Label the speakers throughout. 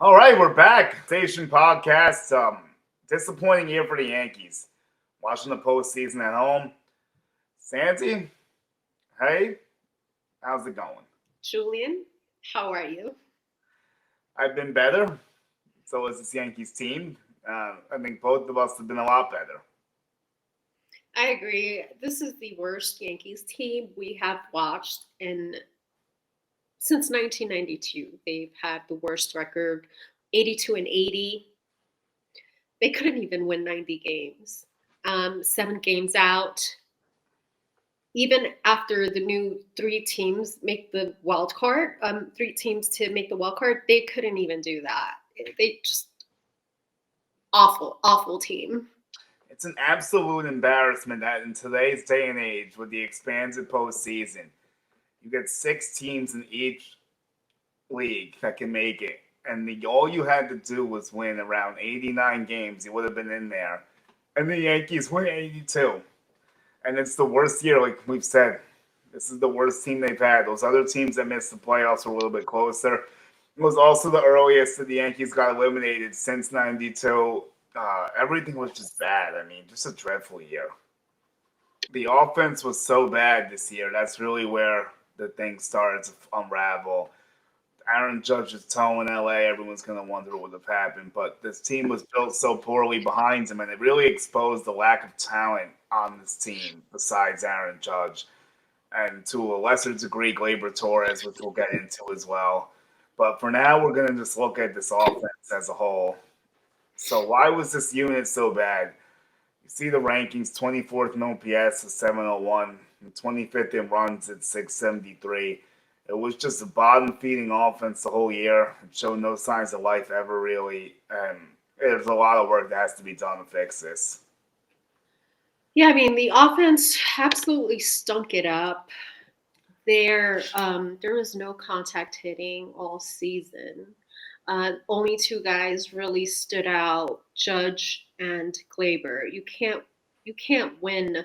Speaker 1: All right, we're back. Station podcast. Disappointing year for the Yankees. Watching the postseason at home. Santi, hey, how's it going?
Speaker 2: Julian, how are you?
Speaker 1: I've been better. So is this Yankees team. I think both of us have been a lot better.
Speaker 2: I agree. This is the worst Yankees team we have watched in since 1992. They've had the worst record, 82 and 80. They couldn't even win 90 games. 7 games out. Even after the new three teams make the wild card, three teams to make the wild card, they couldn't even do that. They just awful, awful team.
Speaker 1: It's an absolute embarrassment that in today's day and age, with the expanded postseason, you get 6 teams in each league that can make it. And all you had to do was win around 89 games. You would have been in there. And the Yankees win 82. And it's the worst year, like we've said. This is the worst team they've had. Those other teams that missed the playoffs were a little bit closer. It was also the earliest that the Yankees got eliminated since 92. Everything was just bad. I mean, just a dreadful year. The offense was so bad this year. That's really where the thing started to unravel. Aaron Judge's toe in LA, everyone's going to wonder what would have happened. But this team was built so poorly behind him, and it really exposed the lack of talent on this team besides Aaron Judge. And to a lesser degree, Gleyber Torres, which we'll get into as well. But for now, we're going to just look at this offense as a whole. So why was this unit so bad? You see the rankings, 24th in OPS at 701, and 25th in runs at 673. It was just a bottom-feeding offense the whole year. It showed no signs of life ever, really. And there's a lot of work that has to be done to fix this.
Speaker 2: Yeah, I mean the offense absolutely stunk it up. There was no contact hitting all season. Only two guys really stood out: Judge and Glaber. You can't win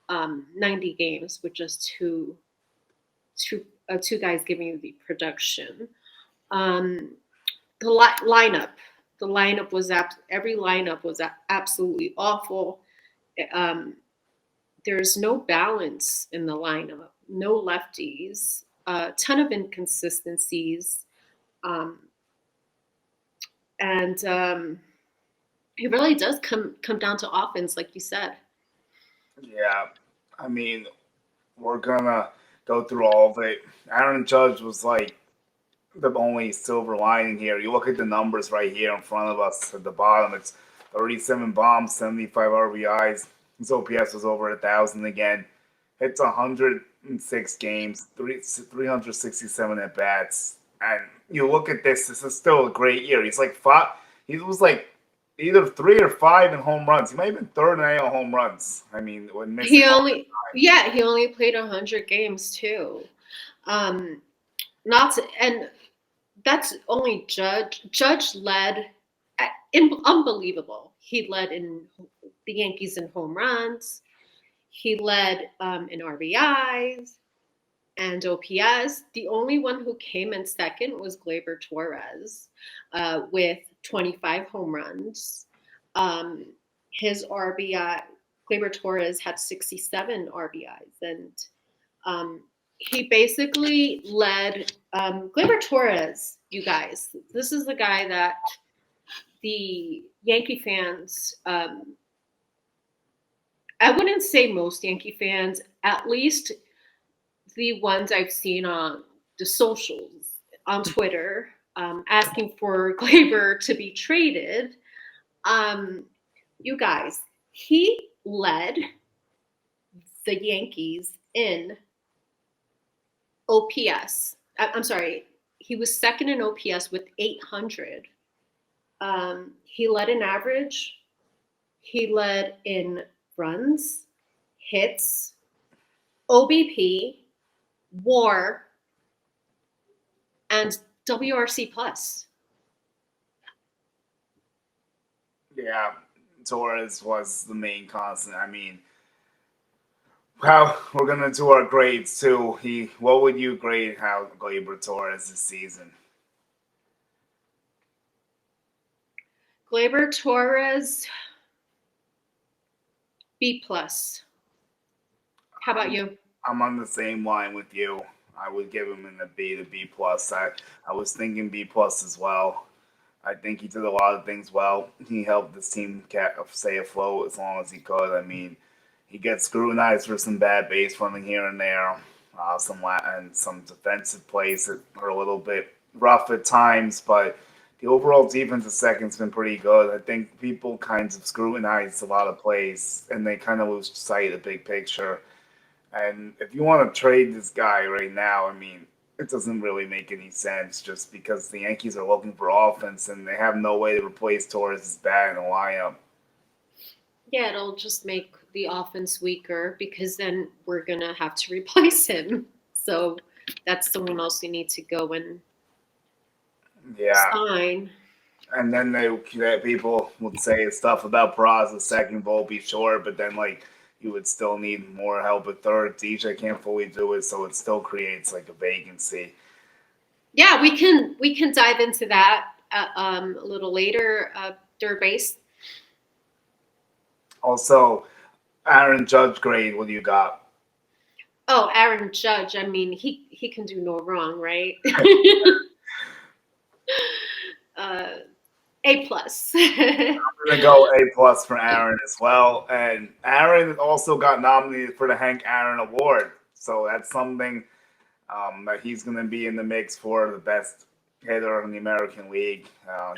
Speaker 2: 90 games with just two guys giving you the production. Um, the lineup, the lineup was every lineup was absolutely awful. Um, there's no balance in the lineup, no lefties, a ton of inconsistencies, um, and it really does come down to offense, like you said.
Speaker 1: Yeah, I mean, we're going to go through all of it. Aaron Judge was like the only silver lining here. You look at the numbers right here in front of us at the bottom. It's 37 bombs, 75 RBIs. His OPS was over 1,000 again. Hits 106 games, 367 at bats. And you look at this. This is still a great year. He's like five. He was like either 3 or 5 in home runs. He might have been third in AL home runs. I mean, when missing
Speaker 2: He
Speaker 1: all the
Speaker 2: only,
Speaker 1: time.
Speaker 2: yeah, he only played 100 games too. Um, not to, and that's only Judge. Judge led, unbelievable. He led in the Yankees in home runs. He led in RBIs and OPS. The only one who came in second was Gleyber Torres with 25 home runs. Um, his RBI, Gleyber Torres had 67 RBIs, and um, he basically led Gleyber Torres. You guys, this is the guy that the Yankee fans. I wouldn't say most Yankee fans, at least the ones I've seen on the socials, on Twitter, asking for Glaber to be traded. Um, you guys, he led the Yankees in OPS. I'm sorry, he was second in OPS with 800. He led in average. He led in runs, hits, OBP, WAR, and WRC plus.
Speaker 1: Yeah, Torres was the main constant. I mean, how we're gonna do our grades too. What would you grade how Gleyber Torres this season?
Speaker 2: Gleyber Torres, B plus. How about you?
Speaker 1: I'm on the same line with you. I would give him in a B to B plus. I was thinking B plus as well. I think he did a lot of things well. He helped this team stay afloat as long as he could. I mean, he gets scrutinized for some bad base running here and there, and some defensive plays that are a little bit rough at times, but the overall defensive second's been pretty good. I think people kind of scrutinize a lot of plays and they kind of lose sight of the big picture. And if you want to trade this guy right now, I mean, it doesn't really make any sense just because the Yankees are looking for offense and they have no way to replace Torres' bat in the lineup.
Speaker 2: Yeah, it'll just make the offense weaker because then we're going to have to replace him. So that's someone else we need to go and sign.
Speaker 1: And then people would say stuff about Praz the second, volpe short, but then you would still need more help at third. DJ can't fully do it, so it still creates a vacancy.
Speaker 2: Yeah, we can dive into that a little later. Third base.
Speaker 1: Also, Aaron Judge grade. What do you got?
Speaker 2: Oh, Aaron Judge. I mean, he can do no wrong, right? A plus.
Speaker 1: I'm gonna go A plus for Aaron as well. And Aaron also got nominated for the Hank Aaron Award, so that's something that he's gonna be in the mix for the best hitter in the American League.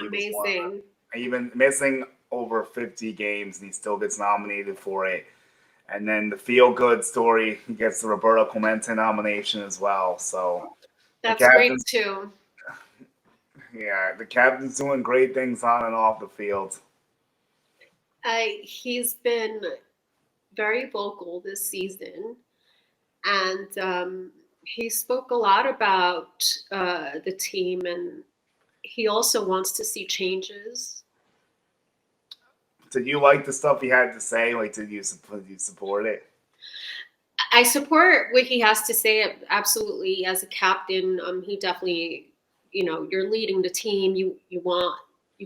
Speaker 2: Amazing.
Speaker 1: Even missing over 50 games, and he still gets nominated for it. And then the feel good story, he gets the Roberto Clemente nomination as well. So
Speaker 2: that's great too.
Speaker 1: Yeah, the captain's doing great things on and off the field.
Speaker 2: He's been very vocal this season, and he spoke a lot about the team, and he also wants to see changes.
Speaker 1: Did you like the stuff he had to say? Did you support it?
Speaker 2: I support what he has to say. Absolutely, as a captain, he definitely, you're leading the team. You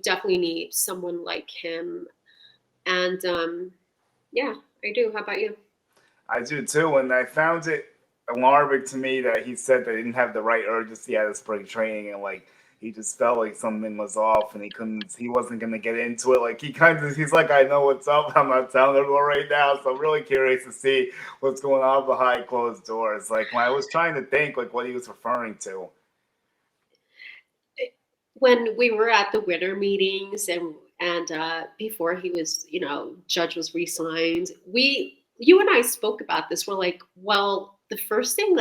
Speaker 2: definitely need someone like him, and yeah, I do. How about you?
Speaker 1: I do too, and I found it alarming to me that he said they didn't have the right urgency at his spring training, and he just felt like something was off, and he wasn't gonna get into it. He's like, I know what's up. I'm not telling everyone right now, so I'm really curious to see what's going on behind closed doors. When I was trying to think what he was referring to.
Speaker 2: When we were at the winter meetings and before he was, Judge was re-signed, you and I spoke about this. We're like, well, the first thing,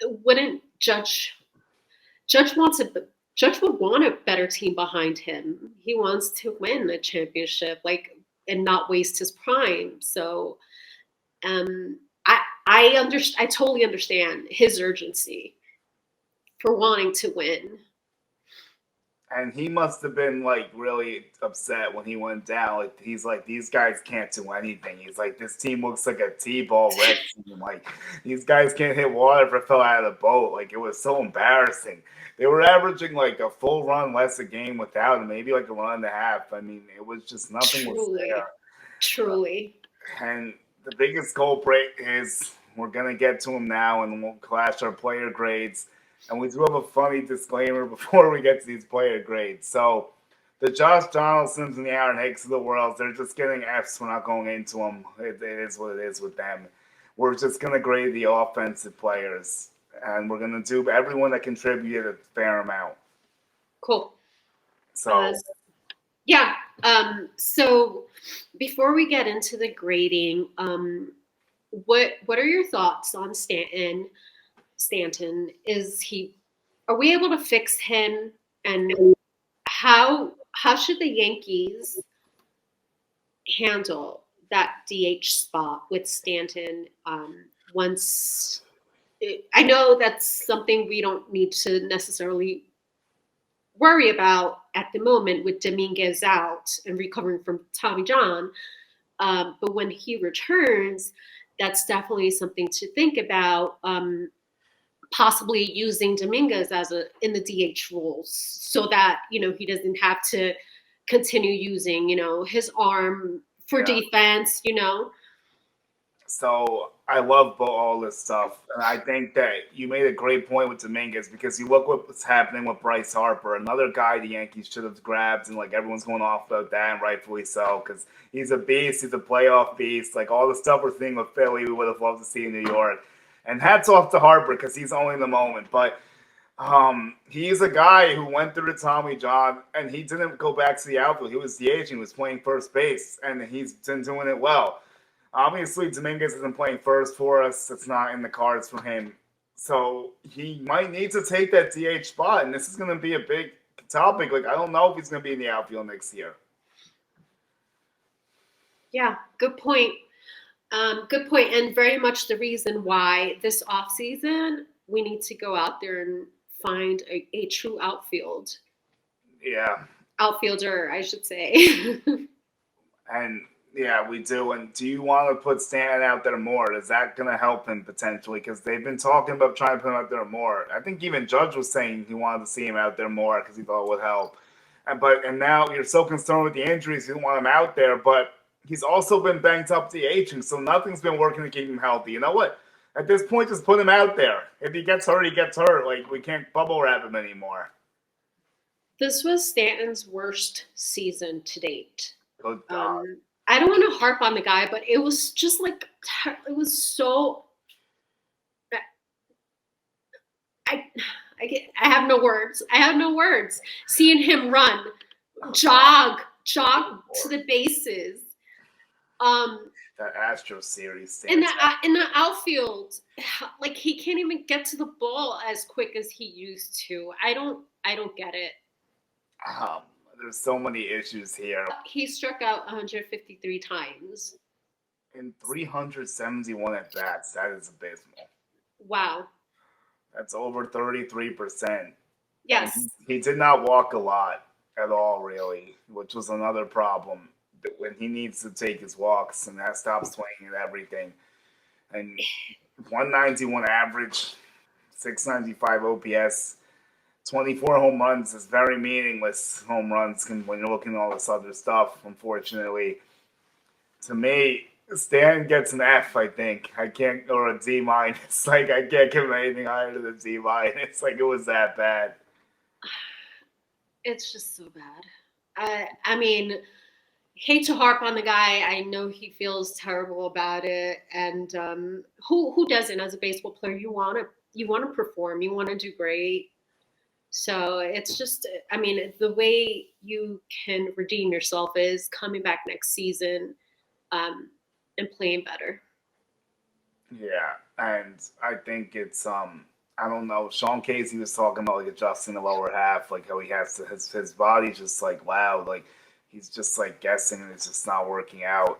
Speaker 2: wouldn't Judge would want a better team behind him. He wants to win a championship, and not waste his prime. So, I totally understand his urgency for wanting to win.
Speaker 1: And he must have been really upset when he went down. He's like, these guys can't do anything. He's like, this team looks like a T-ball red team. These guys can't hit water if it fell out of the boat. It was so embarrassing. They were averaging a full run less a game without him, maybe a run and a half. I mean, it was just nothing was there.
Speaker 2: Truly.
Speaker 1: And the biggest culprit is we're gonna get to him now, and we'll clash our player grades. And we do have a funny disclaimer before we get to these player grades. So the Josh Donaldsons and the Aaron Hicks of the world, they're just getting Fs. We're not going into them. It is what it is with them. We're just going to grade the offensive players. And we're going to do everyone that contributed a fair amount.
Speaker 2: Cool.
Speaker 1: So,
Speaker 2: yeah. So before we get into the grading, what are your thoughts on Stanton? Are we able to fix him, and how should the Yankees handle that DH spot with Stanton once I know that's something we don't need to necessarily worry about at the moment with Dominguez out and recovering from Tommy John, but when he returns, that's definitely something to think about. Possibly using Dominguez in the DH roles so that he doesn't have to continue using, his arm for defense,
Speaker 1: So I love all this stuff, and I think that you made a great point with Dominguez because you look what's happening with Bryce Harper, another guy the Yankees should have grabbed, and like everyone's going off about that, and rightfully so, because he's a beast, he's a playoff beast. Like all the stuff we're seeing with Philly, we would have loved to see in New York. And hats off to Harper because he's only in the moment, but he's a guy who went through the Tommy John, and he didn't go back to the outfield. He was DH, he was playing first base, and he's been doing it well. Obviously, Dominguez isn't playing first for us. It's not in the cards for him. So he might need to take that DH spot, and this is going to be a big topic. Like, I don't know if he's going to be in the outfield next year.
Speaker 2: Yeah, good point. Good point, and very much the reason why this offseason we need to go out there and find a true outfielder, I should say.
Speaker 1: And yeah, we do. And do you want to put Stanton out there more? Is that going to help him potentially? Because they've been talking about trying to put him out there more. I think even Judge was saying he wanted to see him out there more because he thought it would help. And now you're so concerned with the injuries, you don't want him out there. But he's also been banged up DHing, so nothing's been working to keep him healthy. You know what? At this point, just put him out there. If he gets hurt, he gets hurt. Like, we can't bubble wrap him anymore.
Speaker 2: This was Stanton's worst season to date.
Speaker 1: Good God.
Speaker 2: I don't want to harp on the guy, but it was just like, it was so, I have no words. I have no words. Seeing him run, jog to the bases.
Speaker 1: That Astro series.
Speaker 2: In the outfield, like he can't even get to the ball as quick as he used to. I don't get it.
Speaker 1: There's so many issues here.
Speaker 2: He struck out 153 times.
Speaker 1: In 371 at-bats, that is abysmal.
Speaker 2: Wow.
Speaker 1: That's over 33%.
Speaker 2: Yes.
Speaker 1: He did not walk a lot at all, really, which was another problem. When he needs to take his walks, and that stops swinging and everything. And 191 average, 695 OPS, 24 home runs is very meaningless home runs when you're looking at all this other stuff, unfortunately. To me, Stan gets an F, I think. I can't, or a D-. Like, I can't give him anything higher than a D-. It's like it was that bad.
Speaker 2: It's just so bad. I mean, hate to harp on the guy. I know he feels terrible about it. And who doesn't as a baseball player? You want to perform. You want to do great. So it's just, I mean, the way you can redeem yourself is coming back next season and playing better.
Speaker 1: Yeah, and I think it's I don't know. Sean Casey was talking about like adjusting the lower half, like how he has to his body's just like loud, like he's just like guessing and it's just not working out.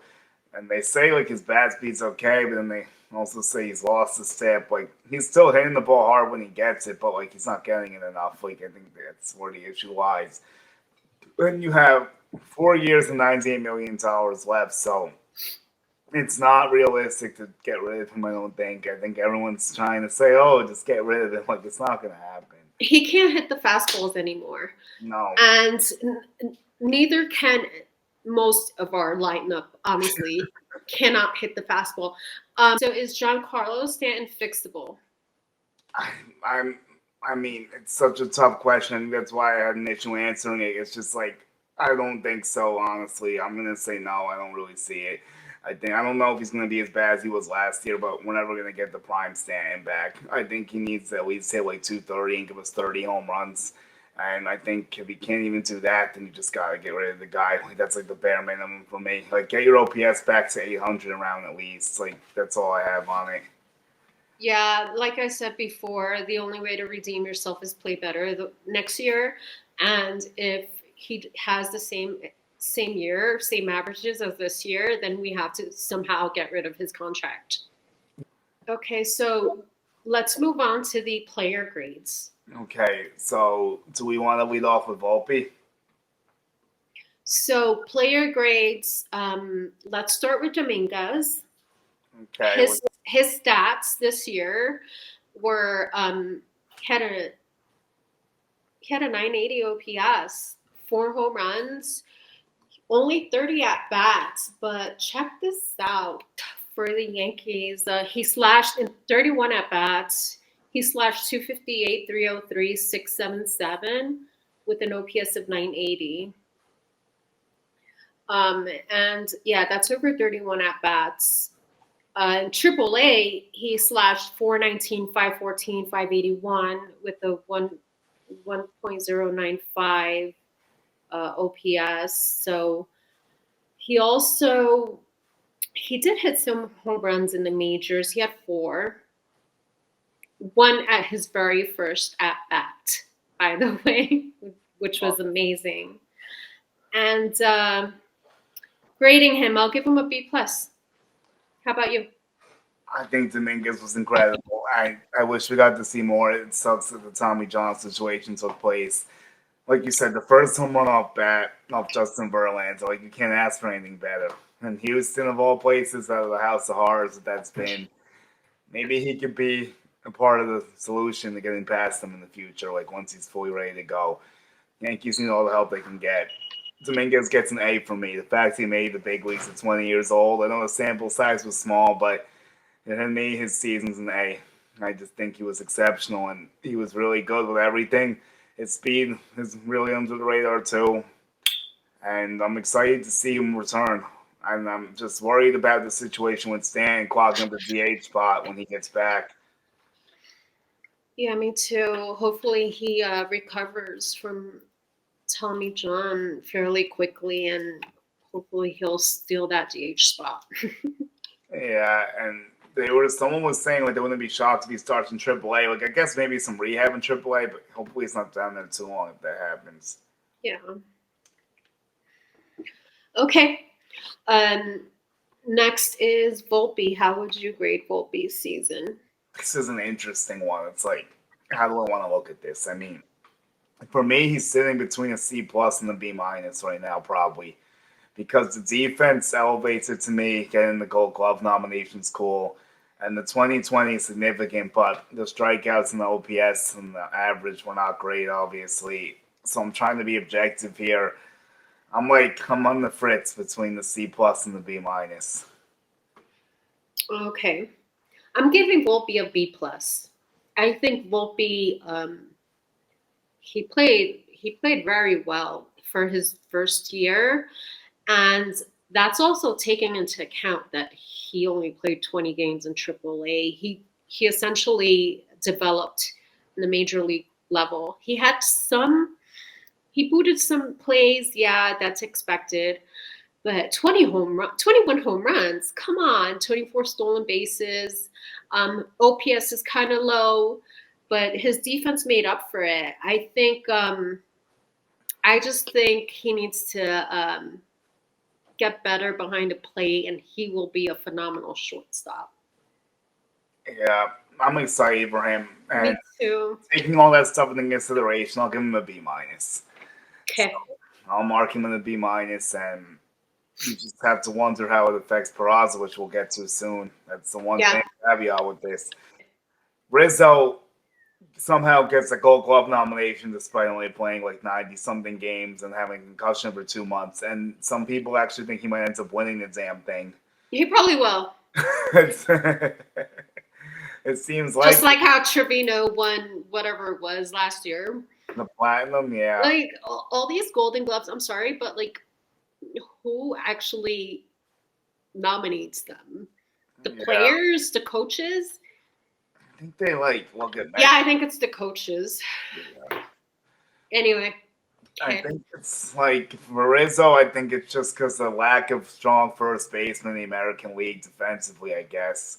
Speaker 1: And they say like his bat speed's okay, but then they also say he's lost his step. Like he's still hitting the ball hard when he gets it, but like he's not getting it enough. Like I think that's where the issue lies. Then you have 4 years and $98 million left, so it's not realistic to get rid of him. I don't think. I think everyone's trying to say, "Oh, just get rid of him." Like it's not going to happen.
Speaker 2: He can't hit the fastballs anymore.
Speaker 1: No,
Speaker 2: and neither can most of our lineup. Honestly, cannot hit the fastball. So is Giancarlo Stanton fixable?
Speaker 1: I mean, it's such a tough question. I think that's why I had an issue answering it. It's just like I don't think so. Honestly, I'm gonna say no. I don't really see it. I don't know if he's going to be as bad as he was last year, but we're never going to get the prime Stanton back. I think he needs to at least hit like 230 and give us 30 home runs. And I think if he can't even do that, then you just got to get rid of the guy. Like that's like the bare minimum for me. Like get your OPS back to 800 around at least. Like that's all I have on it.
Speaker 2: Yeah, like I said before, the only way to redeem yourself is play better next year. And if he has the same year, same averages as this year, then we have to somehow get rid of his contract. Okay, so let's move on to the player grades.
Speaker 1: Okay, so do we want to lead off with Volpe?
Speaker 2: So player grades, let's start with Dominguez.
Speaker 1: Okay.
Speaker 2: His stats this year were he had a 980 OPS, 4 home runs, Only 30 at bats, but check this out for the Yankees. He slashed in 31 at bats. He slashed 258, 303, 677 with an OPS of 980. And yeah, that's over 31 at bats. In AAA, he slashed 419, 514, 581 with a 1.095 OPS. So he did hit some home runs in the majors. He had 4. One at his very first at bat, by the way, which was amazing. And grading him, I'll give him a B plus. How about you?
Speaker 1: I think Dominguez was incredible. I wish we got to see more. It sucks that the Tommy John situation took place. Like you said, the first home run off Justin Verlander, like you can't ask for anything better. And Houston, of all places, out of the House of Horrors that's been, maybe he could be a part of the solution to getting past them in the future, like once he's fully ready to go. Yankees need all the help they can get. Dominguez gets an A from me. The fact he made the big leagues at 20 years old, I know the sample size was small, but to me, his season's an A. I just think he was exceptional, and he was really good with everything. His speed is really under the radar, too. And I'm excited to see him return. And I'm just worried about the situation with Stan clogging up the DH spot when he gets back.
Speaker 2: Yeah, me too. Hopefully he recovers from Tommy John fairly quickly, and hopefully he'll steal that DH spot.
Speaker 1: Yeah, and someone was saying like they wouldn't be shocked if he starts in AAA. Like I guess maybe some rehab in AAA, but hopefully it's not down there too long if that happens.
Speaker 2: Yeah. Okay. Um, Next is Volpe. How would you grade Volpe's season?
Speaker 1: This is an interesting one. It's like, how do I want to look at this? I mean, for me, he's sitting between a C plus and a B minus right now, probably, because the defense elevates it to me. Getting the Gold Glove nomination's cool, and the 2020 is significant, but the strikeouts and the OPS and the average were not great, obviously. So I'm trying to be objective here. I'm on the fritz between the C plus and the B minus.
Speaker 2: Okay. I'm giving Volpe a B plus. I think Volpe he played very well for his first year, and that's also taking into account that he only played 20 games in AAA. He essentially developed in the major league level. He booted some plays, yeah, that's expected. But 21 home runs, come on, 24 stolen bases. OPS is kind of low, but his defense made up for it. I just think he needs to get better behind the plate, and he will be a phenomenal shortstop.
Speaker 1: Yeah, I'm excited for him.
Speaker 2: Me
Speaker 1: And
Speaker 2: too.
Speaker 1: taking all that stuff into consideration, I'll give him a B minus.
Speaker 2: Okay.
Speaker 1: I'll mark him in a B minus, and you just have to wonder how it affects Peraza, which we'll get to soon. That's the one thing caveat with this. Rizzo somehow gets a Gold Glove nomination despite only playing like 90 something games and having a concussion for 2 months. And some people actually think he might end up winning the damn thing.
Speaker 2: He probably will.
Speaker 1: It seems like
Speaker 2: Just like how Trevino won whatever it was last year.
Speaker 1: the platinum, yeah.
Speaker 2: Like all these Golden Gloves, I'm sorry, but like who actually nominates them? The players, the coaches?
Speaker 1: I think they look at
Speaker 2: Yeah, I think it's the coaches.
Speaker 1: Yeah.
Speaker 2: Anyway.
Speaker 1: I think it's like for Rizzo, I think it's just because the lack of strong first baseman in the American League defensively, I guess.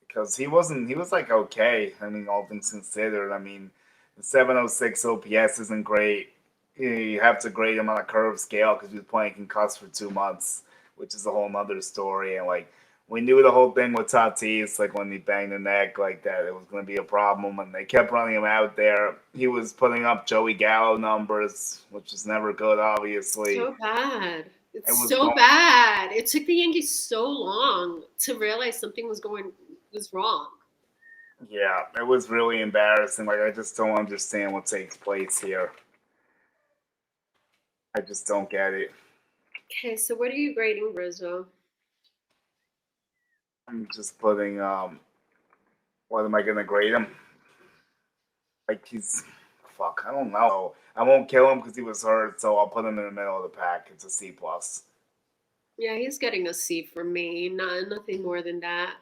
Speaker 1: Because he was like okay. I mean, all things considered. I mean, the 706 OPS isn't great. You have to grade him on a curve scale because he was playing concussed for 2 months, which is a whole nother story. And like we knew the whole thing with Tatis, like when he banged the neck like that, it was going to be a problem. And they kept running him out there. He was putting up Joey Gallo numbers, which is never good, obviously.
Speaker 2: So bad. It's so bad. It took the Yankees so long to realize something was wrong.
Speaker 1: Yeah, it was really embarrassing. Like I just don't understand what takes place here. I just don't get it.
Speaker 2: Okay, so what are you grading Rizzo?
Speaker 1: I'm just putting what am I gonna grade him? Like he's fuck, I don't know. I won't kill him because he was hurt, so I'll put him in the middle of the pack. It's a C plus.
Speaker 2: Yeah, he's getting a C from me. Not nothing more than that.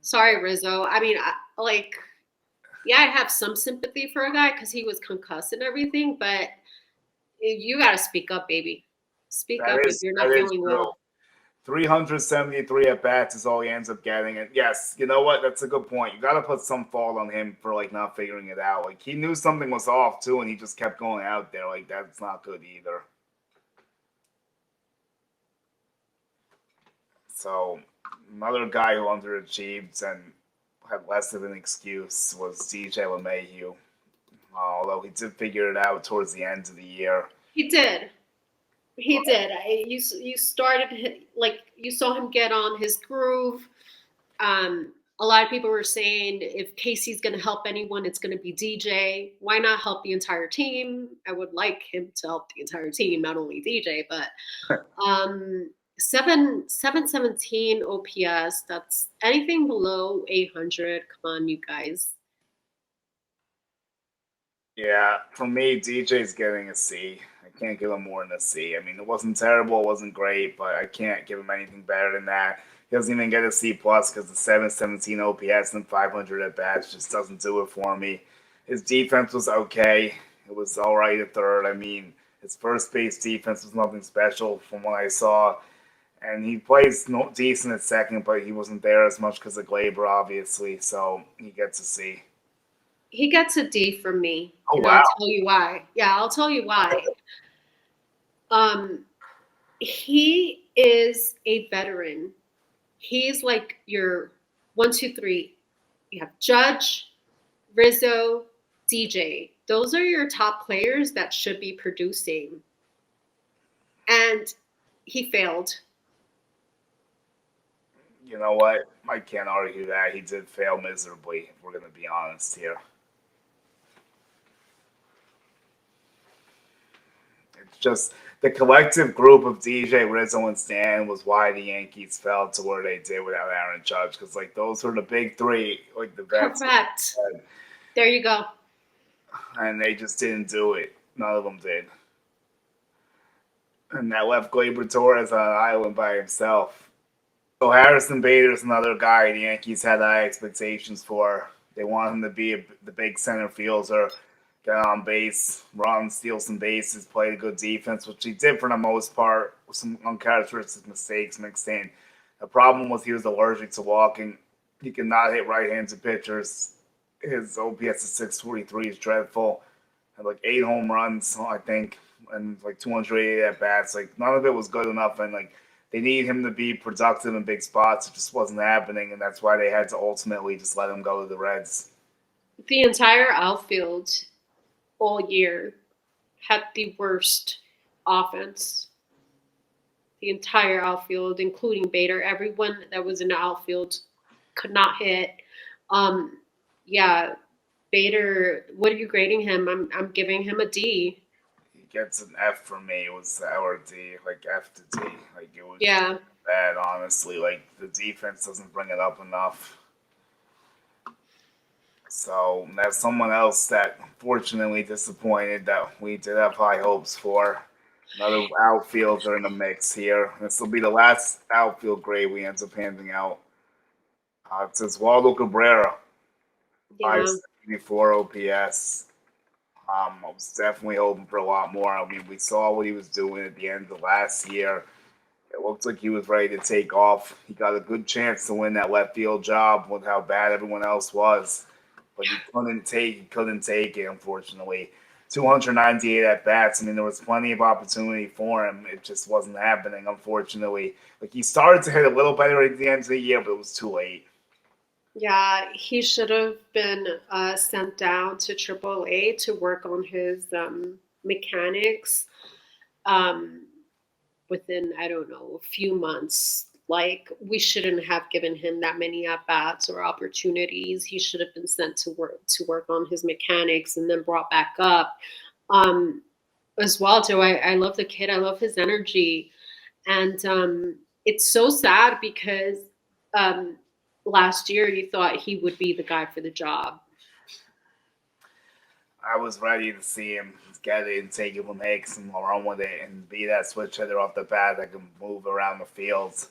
Speaker 2: Sorry, Rizzo. I mean, yeah, I have some sympathy for a guy because he was concussed and everything, but you got to speak up, baby. Speak up if you're
Speaker 1: That
Speaker 2: not
Speaker 1: is
Speaker 2: feeling
Speaker 1: true.
Speaker 2: well.
Speaker 1: 373 at bats is all he ends up getting. And yes, you know what? That's a good point. You got to put some fault on him for like not figuring it out. Like he knew something was off too, and he just kept going out there. Like that's not good either. So another guy who underachieved and had less of an excuse was DJ LeMahieu. Although he did figure it out towards the end of the year.
Speaker 2: He did. He did. You started like you saw him get on his groove. A lot of people were saying if Casey's going to help anyone, it's going to be DJ. Why not help the entire team? I would like him to help the entire team, not only DJ, but um, 717 OPS. That's anything below 800. Come on, you guys.
Speaker 1: Yeah, for me, DJ's getting a C. I can't give him more than a C. I mean, it wasn't terrible, it wasn't great, but I can't give him anything better than that. He doesn't even get a C plus because the 717 OPS and 500 at bats just doesn't do it for me. His defense was okay. It was all right at third. I mean, his first base defense was nothing special from what I saw. And he plays no, decent at second, but he wasn't there as much because of Glaber, obviously. So he gets a C.
Speaker 2: He gets a D from me,
Speaker 1: Oh,
Speaker 2: and I'll
Speaker 1: wow.
Speaker 2: tell you why. Yeah, I'll tell you why. Um, he is a veteran. He's like your 1, 2, 3. You have Judge, Rizzo, DJ. Those are your top players that should be producing. And he failed.
Speaker 1: You know what? I can't argue that. He did fail miserably, if we're going to be honest here. It's just the collective group of DJ, Rizzo, and Stan was why the Yankees fell to where they did without Aaron Judge. Because, like, those were the big three, like the vets,
Speaker 2: Correct. There you go.
Speaker 1: and they just didn't do it. None of them did. And that left Glaber Torres on an island by himself. So Harrison Bader's another guy the Yankees had high expectations for. They want him to be the big center fielder, get on base, run, steal some bases, play a good defense, which he did for the most part, with some uncharacteristic mistakes mixed in. The problem was he was allergic to walking. He could not hit right-handed pitchers. His OPS of 643 is dreadful. Had like 8 home runs, I think, and like 288 at bats. Like none of it was good enough, and like they need him to be productive in big spots. It just wasn't happening, and that's why they had to ultimately just let him go to the Reds.
Speaker 2: The entire outfield all year had the worst offense. The entire outfield, including Bader, everyone that was in the outfield could not hit. Um, yeah, Bader. What are you grading him? I'm giving him a D.
Speaker 1: He gets an F from me. It was our D, like F to D. Like it was just
Speaker 2: Yeah,
Speaker 1: bad, honestly. Like the defense doesn't bring it up enough. So that's someone else that fortunately disappointed that we did have high hopes for. Another outfielder in the mix here. This will be the last outfield grade we end up handing out. It says Waldo Cabrera,
Speaker 2: yeah.
Speaker 1: 574 OPS. I was definitely hoping for a lot more. I mean, we saw what he was doing at the end of last year. It looked like he was ready to take off. He got a good chance to win that left field job with how bad everyone else was, but he couldn't take it, unfortunately. 298 at bats. I mean, there was plenty of opportunity for him. It just wasn't happening, unfortunately. Like he started to hit a little better at the end of the year, but it was too late.
Speaker 2: Yeah, he should have been sent down to AAA to work on his mechanics um, within, I don't know, a few months. Like, we shouldn't have given him that many at bats or opportunities. He should have been sent to work on his mechanics and then brought back up. Um, as well, Joe. I love the kid. I love his energy. And it's so sad because um, last year you thought he would be the guy for the job.
Speaker 1: I was ready to see him get it and take it from Hicks and run with it and be that switch hitter off the bat that can move around the fields.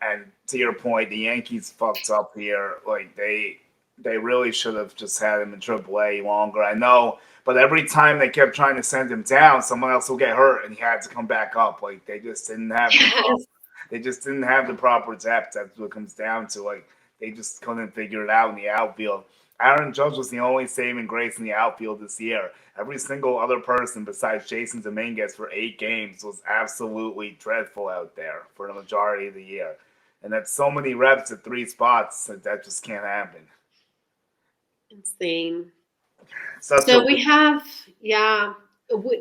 Speaker 1: And to your point, the Yankees fucked up here. Like they really should have just had him in AAA longer. I know, but every time they kept trying to send him down, someone else will get hurt, and he had to come back up. Like they just didn't have
Speaker 2: Yes.
Speaker 1: they just didn't have the proper depth. That's what it comes down to. Like they just couldn't figure it out in the outfield. Aaron Judge was the only saving grace in the outfield this year. Every single other person besides Jason Dominguez for 8 games was absolutely dreadful out there for the majority of the year. And that's so many reps at 3 spots that just can't happen.
Speaker 2: Insane.
Speaker 1: Such
Speaker 2: So
Speaker 1: a
Speaker 2: we have, yeah,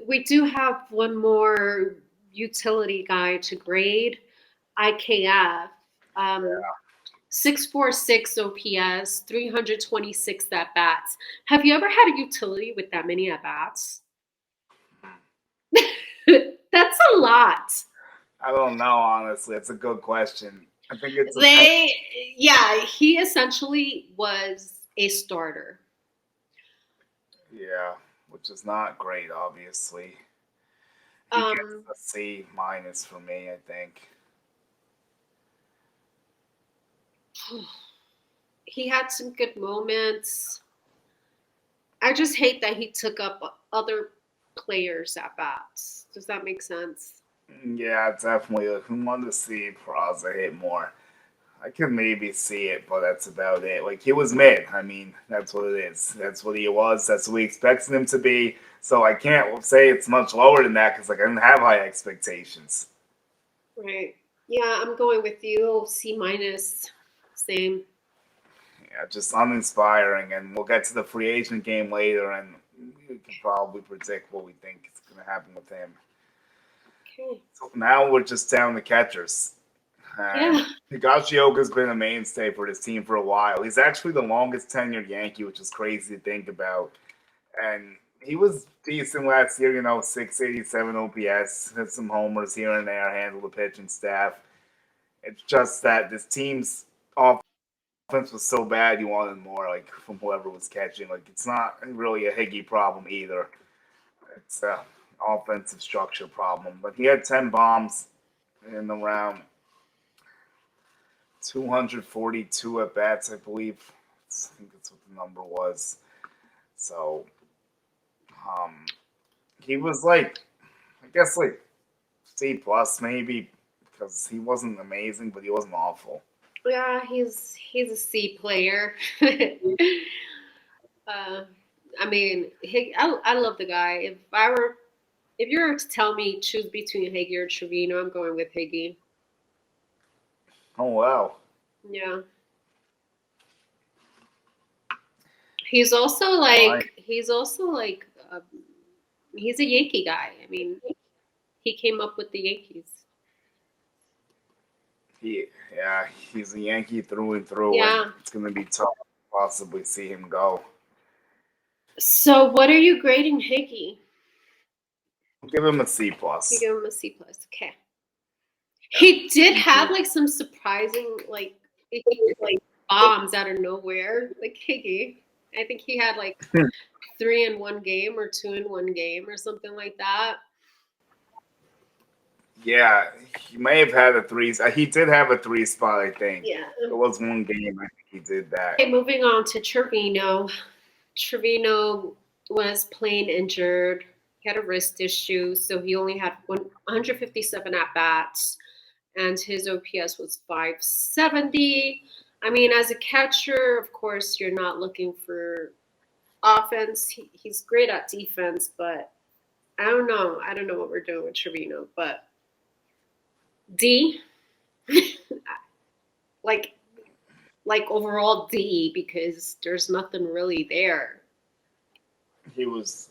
Speaker 2: we do have one more utility guy to grade. IKF, um, 646 OPS, 326 at bats. Have you ever had a utility with that many at bats? That's a lot.
Speaker 1: I don't know, honestly. It's a good question. I think it's a
Speaker 2: They, yeah, he essentially was a starter.
Speaker 1: yeah, which is not great, obviously. He gets
Speaker 2: Um,
Speaker 1: a C minus for me, I think.
Speaker 2: he had some good moments. I just hate that he took up other players at bats. Does that make sense?
Speaker 1: Yeah, definitely. Who wanted to see Peraza hit more? I can maybe see it, but that's about it. Like he was mid. I mean, that's what it is. That's what he was. That's what we expected him to be. So I can't say it's much lower than that because like I didn't have high expectations.
Speaker 2: Right. Yeah, I'm going with you. C minus. Same.
Speaker 1: Yeah, just uninspiring. And we'll get to the free agent game later, and we can probably predict what we think is going to happen with him.
Speaker 2: Okay.
Speaker 1: So now we're just down to catchers. And
Speaker 2: Yeah.
Speaker 1: Higashioka's been a mainstay for this team for a while. He's actually the longest tenured Yankee, which is crazy to think about. And he was decent last year, 687 OPS, hit some homers here and there, handled the pitching staff. It's just that this team's offense was so bad you wanted more, like from whoever was catching. Like it's not really a Higgy problem either. It's a offensive structure problem. But he had 10 bombs in the round, 242 at bats, I believe. I think that's what the number was. So um, he was like, I guess like C plus maybe because he wasn't amazing, but he wasn't awful.
Speaker 2: Yeah, he's a C player. uh, I mean, I love the guy. If you were to tell me choose between Higgy or Trevino, I'm going with Higgy.
Speaker 1: Oh wow!
Speaker 2: Yeah. He's also
Speaker 1: All right.
Speaker 2: like he's a Yankee guy. I mean, he came up with the Yankees.
Speaker 1: Yeah, he's a Yankee through and through, and
Speaker 2: Yeah.
Speaker 1: it's gonna be tough to possibly see him go.
Speaker 2: So what are you grading Higgy?
Speaker 1: I'll give him a C
Speaker 2: You
Speaker 1: plus.
Speaker 2: give him a C plus. Okay. He did have
Speaker 1: Yeah.
Speaker 2: like some surprising like bombs out of nowhere, like Higgy. I think he had like three in one game or two in one game or something like that.
Speaker 1: Yeah, he may have had a three. He did have a 3 spot, I think.
Speaker 2: Yeah.
Speaker 1: There was one game I think he did that.
Speaker 2: Okay, moving on to Trevino. Trevino was playing injured. He had a wrist issue, so he only had 157 at bats, and his OPS was 570. I mean, as a catcher, of course, you're not looking for offense. He's great at defense, but I don't know. I don't know what we're doing with Trevino, but D, like overall D because there's nothing really there.
Speaker 1: He was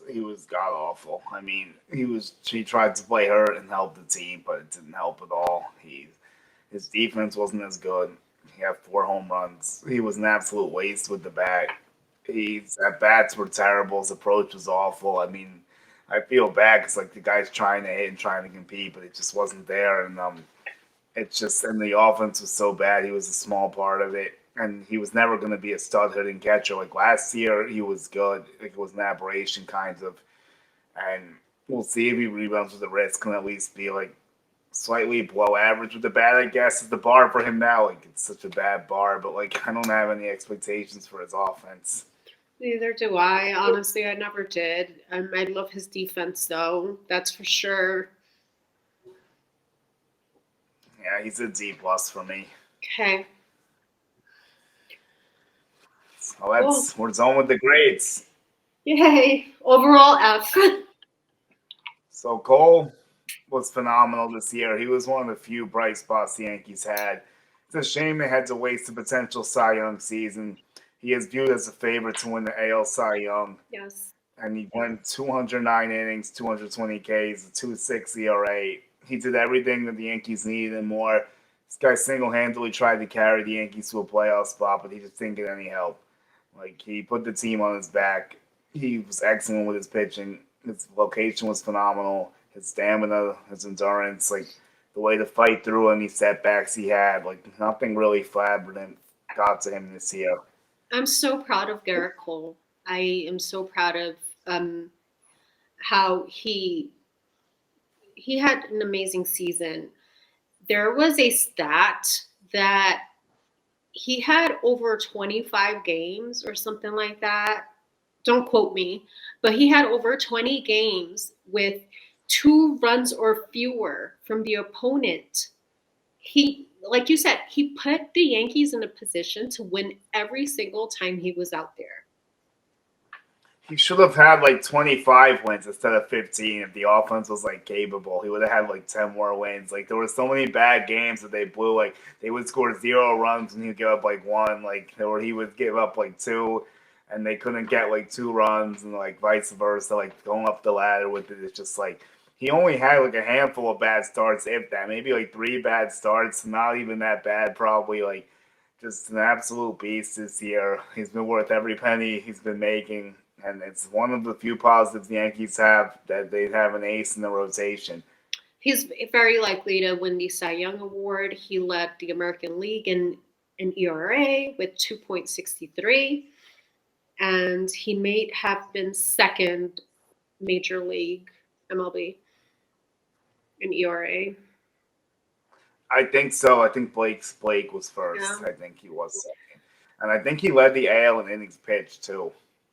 Speaker 1: god awful. I mean, he tried to play hurt and help the team, but it didn't help at all. His defense wasn't as good. He had 4 home runs. He was an absolute waste with the bat. His at bats were terrible. His approach was awful. I mean, I feel bad because like the guy's trying to hit and trying to compete, but it just wasn't there, and it's just and the offense was so bad. He was a small part of it, and he was never going to be a stud hitting catcher. Like last year, he was good. Like it was an aberration, kind of, and we'll see if he rebounds with the wrist. Can at least be like slightly below average with the bat. I guess is the bar for him now. Like it's such a bad bar, but like I don't have any expectations for his offense.
Speaker 2: Neither do I. Honestly, I never did. I love his defense, though. That's for sure.
Speaker 1: Yeah, he's a D plus for me.
Speaker 2: Okay.
Speaker 1: So we're done with the grades.
Speaker 2: Yay. Overall F.
Speaker 1: So Cole was phenomenal this year. He was one of the few bright spots the Yankees had. It's a shame they had to waste a potential Cy Young season. He is viewed as a favorite to win the AL Cy Young.
Speaker 2: Yes.
Speaker 1: And he went 209 innings, 220 Ks, a 2.6 ERA. He did everything that the Yankees needed and more. This guy single-handedly tried to carry the Yankees to a playoff spot, but he just didn't get any help. Like, he put the team on his back. He was excellent with his pitching. His location was phenomenal. His stamina, his endurance, like, the way to fight through any setbacks he had. Like, nothing really got to him this year.
Speaker 2: I'm so proud of Garrett Cole. I am so proud of how he had an amazing season. There was a stat that he had over 25 games or something like that. Don't quote me, but he had over 20 games with 2 runs or fewer from the opponent. He, like you said, he put the Yankees in a position to win every single time he was out there.
Speaker 1: He should have had like 25 wins instead of 15 if the offense was like capable. He would have had like 10 more wins. Like there were so many bad games that they blew. Like they would score 0 runs and he'd give up like 1. Like or he would give up like 2, and they couldn't get like 2 runs, and like vice versa. Like going up the ladder with it, it's just like he only had like a handful of bad starts, if that. Maybe like 3 bad starts. Not even that bad, probably. Like just an absolute beast this year. He's been worth every penny he's been making. And it's one of the few positives the Yankees have, that they have an ace in the rotation.
Speaker 2: He's very likely to win the Cy Young Award. He led the American League in an ERA with 2.63, and he may have been second Major League MLB in ERA.
Speaker 1: I think so. I think Blake was first.
Speaker 2: Yeah.
Speaker 1: I think he was second. And I think he led the AL in innings pitched, too.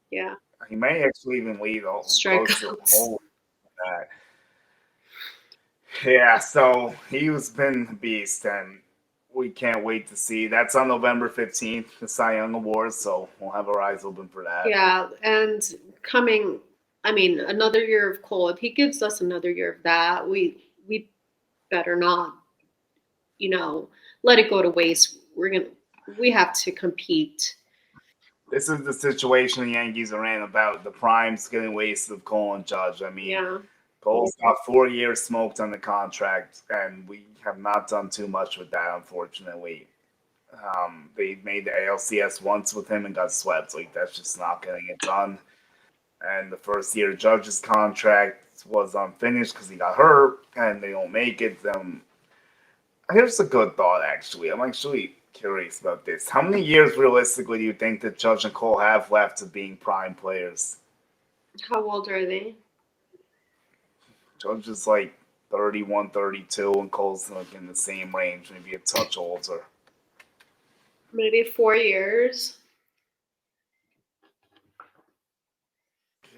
Speaker 2: Yeah.
Speaker 1: He may actually even lead close to all that. Yeah, so he's been a beast, and we can't wait to see. That's on November 15th, the Cy Young Awards, so we'll have our eyes open for that.
Speaker 2: Yeah, and coming, another year of Cole. If he gives us another year of that, we better not, let it go to waste. We have to compete.
Speaker 1: This is the situation the Yankees are in about the primes getting wasted of Cole and Judge. I mean,
Speaker 2: Yeah.
Speaker 1: Cole's got 4 years smoked on the contract, and we have not done too much with that, unfortunately. They made the ALCS once with him and got swept. Like, that's just not getting it done. And the first year Judge's contract was unfinished because he got hurt, and they don't make it. Here's a good thought, actually. I'm actually curious about this. How many years realistically do you think that Judge and Cole have left of being prime players?
Speaker 2: How old are they?
Speaker 1: Judge is like 31, 32, and Cole's like in the same range, maybe a touch older.
Speaker 2: Maybe 4 years.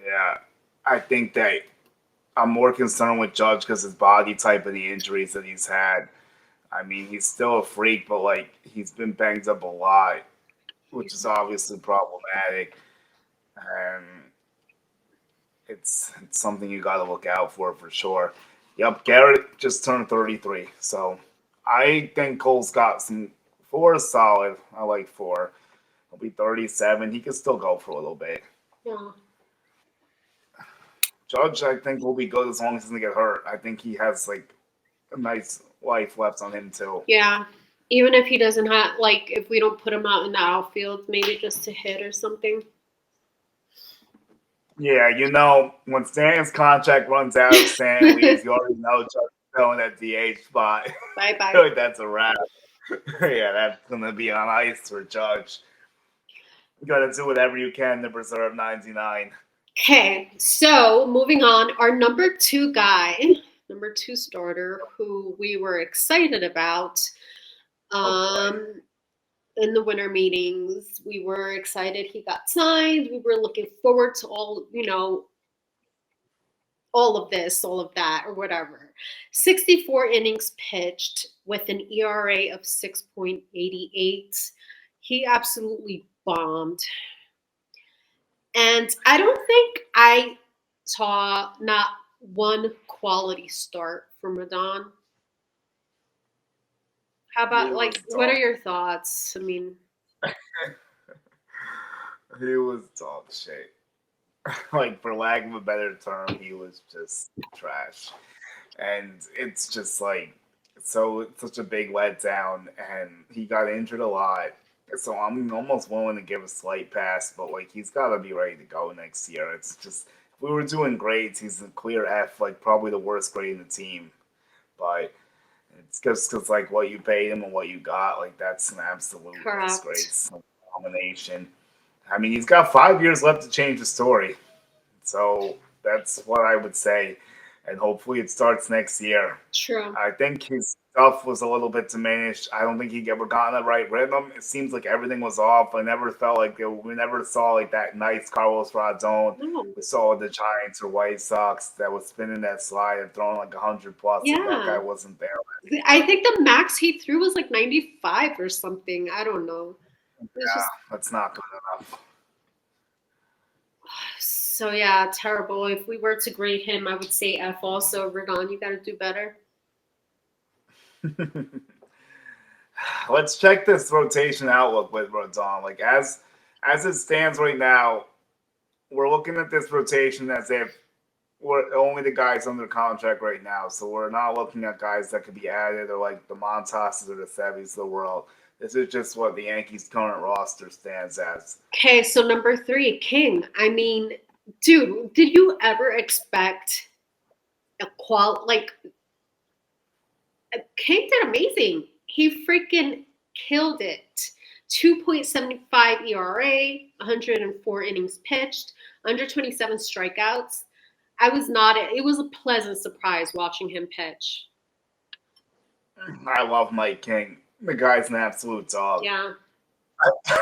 Speaker 1: Yeah, I think that I'm more concerned with Judge because his body type and the injuries that he's had. I mean, he's still a freak, but like he's been banged up a lot, which is obviously problematic, and it's something you got to look out for sure. Yep, Garrett just turned 33, so I think Cole's got some. 4 is solid. I like 4. He'll be 37. He can still go for a little bit.
Speaker 2: Yeah.
Speaker 1: Judge, I think, will be good as long as he doesn't get hurt. I think he has like a nice life left on him too.
Speaker 2: Yeah. Even if he doesn't have, if we don't put him out in the outfield, maybe just to hit or something.
Speaker 1: Yeah, when Stanton's contract runs out, if Stanton leaves, you already know Judge is going at DH spot.
Speaker 2: Bye
Speaker 1: I
Speaker 2: bye.
Speaker 1: feel like that's a wrap. Yeah, that's gonna be on ice for Judge. You gotta do whatever you can to preserve 99.
Speaker 2: Okay, so moving on, our number two guy, number two starter, who we were excited about
Speaker 1: Oh boy.
Speaker 2: in the winter meetings. We were excited he got signed. We were looking forward to all of this, all of that, or whatever. 64 innings pitched with an ERA of 6.88. He absolutely bombed. And I don't think I saw not one quality start from Radon. How
Speaker 1: He
Speaker 2: about,
Speaker 1: was
Speaker 2: like, what
Speaker 1: dog.
Speaker 2: are your thoughts? I mean,
Speaker 1: He was dog shit. Like, for lack of a better term, he was just trash. And it's just like it's such a big letdown, and he got injured a lot. So I'm almost willing to give a slight pass, but like he's got to be ready to go next year. It's just if we were doing grades, he's a clear F, like probably the worst grade in the team. But it's just because like what you paid him and what you got, like that's an absolute
Speaker 2: correct.
Speaker 1: disgrace, abomination. I mean, he's got 5 years left to change the story. So that's what I would say. And hopefully it starts next year.
Speaker 2: True.
Speaker 1: I think his stuff was a little bit diminished. I don't think he ever got in the right rhythm. It seems like everything was off. I never felt like we never saw like that nice Carlos Rodon
Speaker 2: No.
Speaker 1: we saw with the Giants or White Sox that was spinning that slide and throwing like 100 plus. Like that guy
Speaker 2: Yeah.
Speaker 1: wasn't there.
Speaker 2: I think the max he threw was like 95 or something. I don't know. It's
Speaker 1: Yeah,
Speaker 2: just
Speaker 1: that's not good enough.
Speaker 2: so, yeah, terrible. If we were to grade him, I would say F also. Radon, you got to do better.
Speaker 1: Let's check this rotation outlook with Rodon. Like as it stands right now, we're looking at this rotation as if we're only the guys under contract right now. So we're not looking at guys that could be added or like the Montoses or the Sevis of the world. This is just what the Yankees' current roster stands as.
Speaker 2: Okay, so number three, King. I mean, dude, did you ever expect like King did amazing. He freaking killed it. 2.75 ERA, 104 innings pitched, under 27 strikeouts. I was not, it was a pleasant surprise watching him pitch.
Speaker 1: I love Mike King. The guy's an absolute dog.
Speaker 2: Yeah.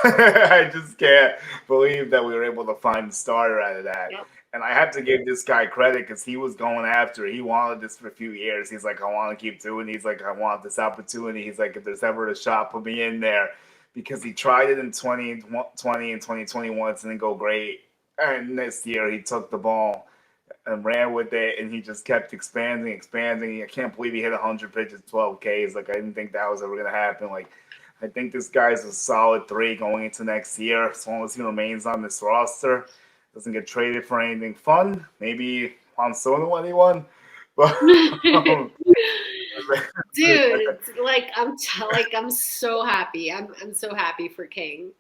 Speaker 1: I just can't believe that we were able to find the starter out of that.
Speaker 2: Yep.
Speaker 1: And I have to give this guy credit because he was going after it. He wanted this for a few years. He's like, I want to keep doing it. He's like, I want this opportunity. He's like, if there's ever a shot, put me in there. Because he tried it in 2020 and 2021. It didn't go great. And this year he took the ball and ran with it, and he just kept expanding. I can't believe he hit 100 pitches, 12 Ks. Like, I didn't think that was ever going to happen. Like, I think this guy's a solid 3 going into next year, as long as he remains on this roster. Doesn't get traded for anything fun. Maybe Juan Soto, anyone? But
Speaker 2: Dude, like I'm so happy. I'm so happy for King.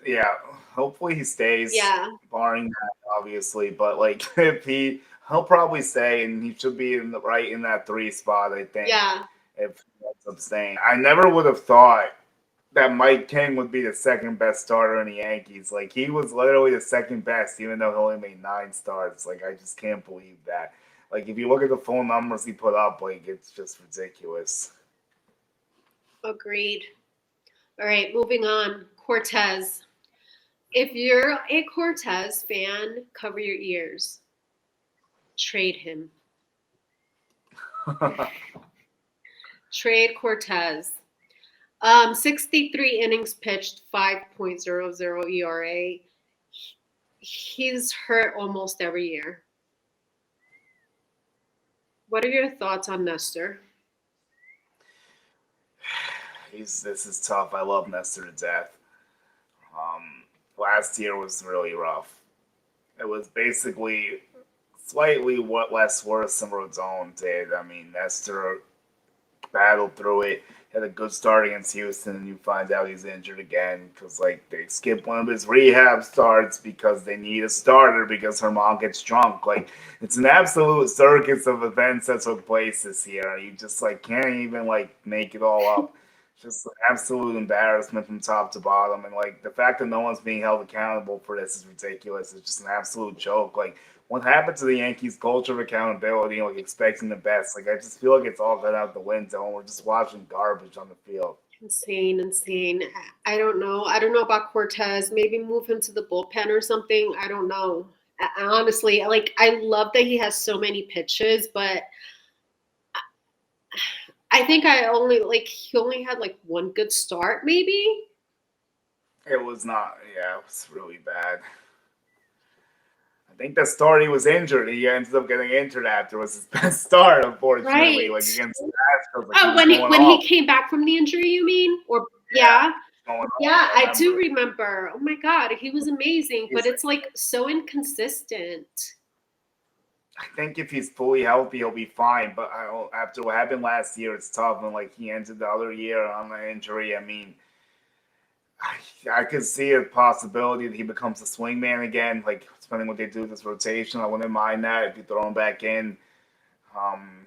Speaker 1: yeah, hopefully he stays,
Speaker 2: Yeah.
Speaker 1: barring that, obviously. But like, if he'll probably stay, and he should be right in that 3 spot. I think
Speaker 2: Yeah.
Speaker 1: if he ends up staying. I never would have thought that Mike King would be the second best starter in the Yankees. Like he was literally the second best, even though he only made 9 starts. Like I just can't believe that. Like if you look at the full numbers he put up, like it's just ridiculous.
Speaker 2: Agreed. All right, moving on. Cortez. If you're a Cortez fan, cover your ears. Trade him. Trade Cortez. 63 innings pitched, 5.00 ERA. He's hurt almost every year. What are your thoughts on Nestor?
Speaker 1: This is tough. I love Nestor to death. Last year was really rough. It was basically slightly what less worse than Rodon did. I mean, Nestor battled through it. Had a good start against Houston, and you find out he's injured again because like they skip one of his rehab starts because they need a starter because her mom gets drunk. Like it's an absolute circus of events that took place this year. You just like can't even like make it all up. Just an absolute embarrassment from top to bottom, and like the fact that no one's being held accountable for this is ridiculous. It's just an absolute joke. Like what happened to the Yankees' culture of accountability, like expecting the best? Like I just feel like it's all gone out the window, and we're just watching garbage on the field.
Speaker 2: Insane, insane. I don't know. I don't know about Cortez. Maybe move him to the bullpen or something. I don't know. Honestly, like I love that he has so many pitches, but I think I only like he only had like one good start, maybe.
Speaker 1: It was not, yeah, it was really bad. I think the start he was injured. He ended up getting injured after was his best start, unfortunately.
Speaker 2: Right.
Speaker 1: Like against the Astros, like he
Speaker 2: Oh,
Speaker 1: was going
Speaker 2: when he
Speaker 1: off.
Speaker 2: came back from the injury, you mean? Or
Speaker 1: Yeah,
Speaker 2: yeah.
Speaker 1: going off.
Speaker 2: Yeah,
Speaker 1: I
Speaker 2: I do
Speaker 1: remember.
Speaker 2: remember. Oh my God, he was amazing, but
Speaker 1: He's,
Speaker 2: it's like so inconsistent.
Speaker 1: I think if he's fully healthy, he'll be fine. But after what happened last year, it's tough. And like he ended the other year on an injury. I mean, I could see a possibility that he becomes a swingman again. Like depending what they do with this rotation, I wouldn't mind that if you throw him back in.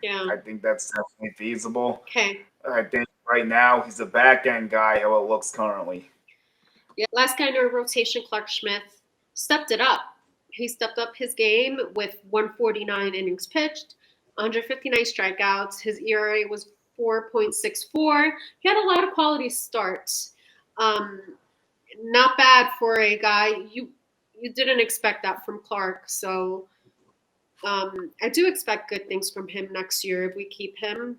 Speaker 2: Yeah.
Speaker 1: I think that's definitely feasible.
Speaker 2: Okay.
Speaker 1: I think right now he's a back end guy. How it looks currently.
Speaker 2: Yeah. Last guy in our rotation, Clark Smith, stepped it up. He stepped up his game with 149 innings pitched, 159 strikeouts. His ERA was 4.64. He had a lot of quality starts. Um, Not bad for a guy you didn't expect that from Clark. So I do expect good things from him next year if we keep him.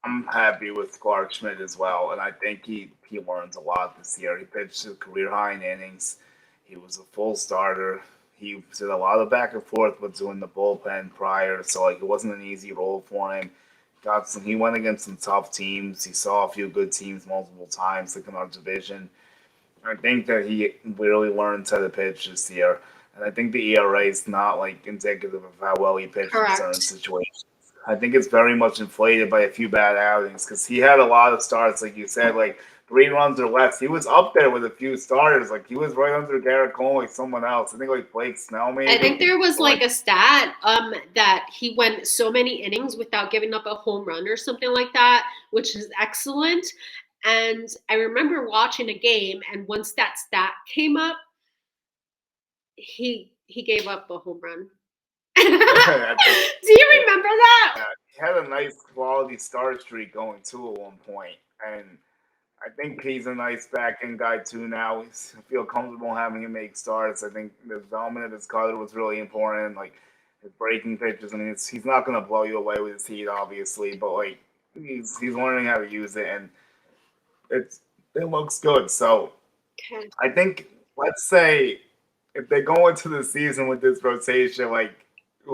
Speaker 1: I'm happy with Clark Schmidt as well, and I think he learns a lot this year. He pitched a career high in innings. He was a full starter. He did a lot of back and forth with doing the bullpen prior, so like it wasn't an easy role for him. Got some. He went against some tough teams. He saw a few good teams multiple times, like in our division. I think that he really learned how to pitch this year, and I think the ERA is not like indicative of how well he pitched in certain
Speaker 2: Correct.
Speaker 1: situations. I think it's very much inflated by a few bad outings because he had a lot of starts, like you said, like 3 runs or less. He was up there with a few starters, like he was right under Garrett Cole, like someone else. I think like Blake Snell,
Speaker 2: I think
Speaker 1: maybe.
Speaker 2: there was
Speaker 1: But,
Speaker 2: like a stat that he went so many innings without giving up a home run or something like that, which is excellent. And I remember watching a game, and once that stat came up, he gave up a home run. Do
Speaker 1: I think
Speaker 2: you remember that?
Speaker 1: he had a nice quality start streak going too at one point, and I think he's a nice back end guy too now. I feel comfortable having him make starts. I think the development of his cutter was really important. Like his breaking pitches. I mean, he's not going to blow you away with his heat, obviously, but like he's learning how to use it, and it looks good. So
Speaker 2: Okay.
Speaker 1: I think let's say if they go into the season with this rotation, like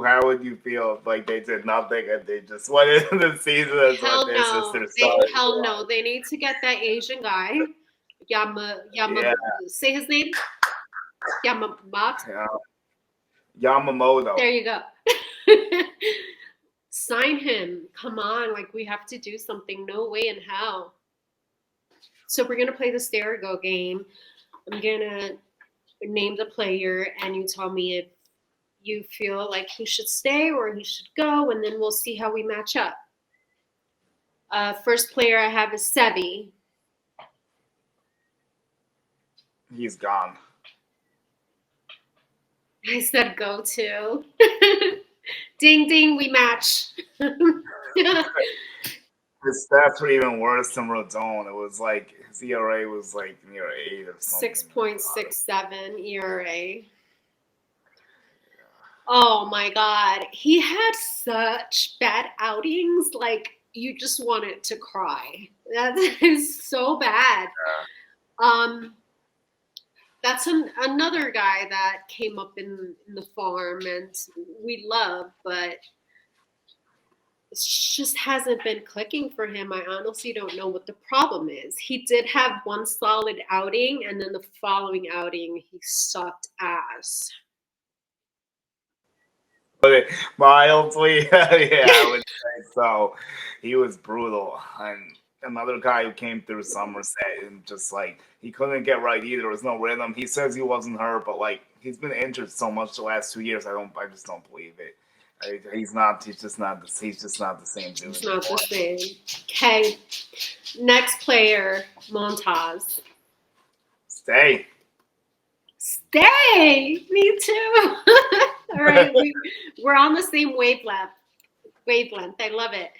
Speaker 1: how would you feel if like they did nothing and they just went into the season as like
Speaker 2: Hell
Speaker 1: this is
Speaker 2: no.
Speaker 1: their starting
Speaker 2: Hell
Speaker 1: line?
Speaker 2: no. They need to get that Asian guy.
Speaker 1: Yeah,
Speaker 2: Say his name. Yamamat.
Speaker 1: yeah. Yamamoto.
Speaker 2: There you go. Sign him. Come on. Like, we have to do something. No way in hell. So we're going to play the Stereo game. I'm going to name the player, and you tell me if you feel like he should stay or he should go, and then we'll see how we match up. First player I have is Sevi.
Speaker 1: He's gone.
Speaker 2: I said go to. Ding ding, we match.
Speaker 1: His stats were even worse than Rodon. It was like his ERA was like near 8 or something.
Speaker 2: 6.67 ERA. Oh my God. He had such bad outings. Like, you just wanted to cry. That is so bad. Um, that's another guy that came up in the farm and we love, but it just hasn't been clicking for him. I honestly don't know what the problem is. He did have one solid outing, and then the following outing, he sucked ass.
Speaker 1: put it mildly. Yeah, I would say so. He was brutal. And another guy who came through Somerset and just like he couldn't get right either. There was no rhythm. He says he wasn't hurt, but like he's been injured so much the last 2 years. I just don't believe it. He's not. He's just not. He's just not the same dude.
Speaker 2: It's not the same. Okay. Next player, Montaz.
Speaker 1: Stay.
Speaker 2: Stay. Me too. All right, we're on the same wavelength. I love it.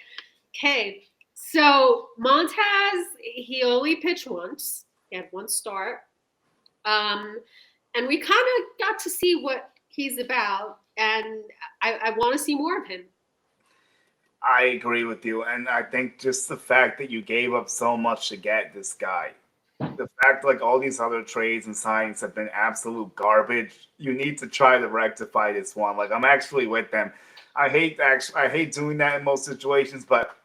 Speaker 2: Okay, so Montaz, he only pitched once. He had one start, and we kind of got to see what he's about, and I want to see more of him.
Speaker 1: I agree with you, and I think just the fact that you gave up so much to get this guy, the fact like all these other trades and signings have been absolute garbage. You need to try to rectify this one. Like I'm actually with them. I hate doing that in most situations, but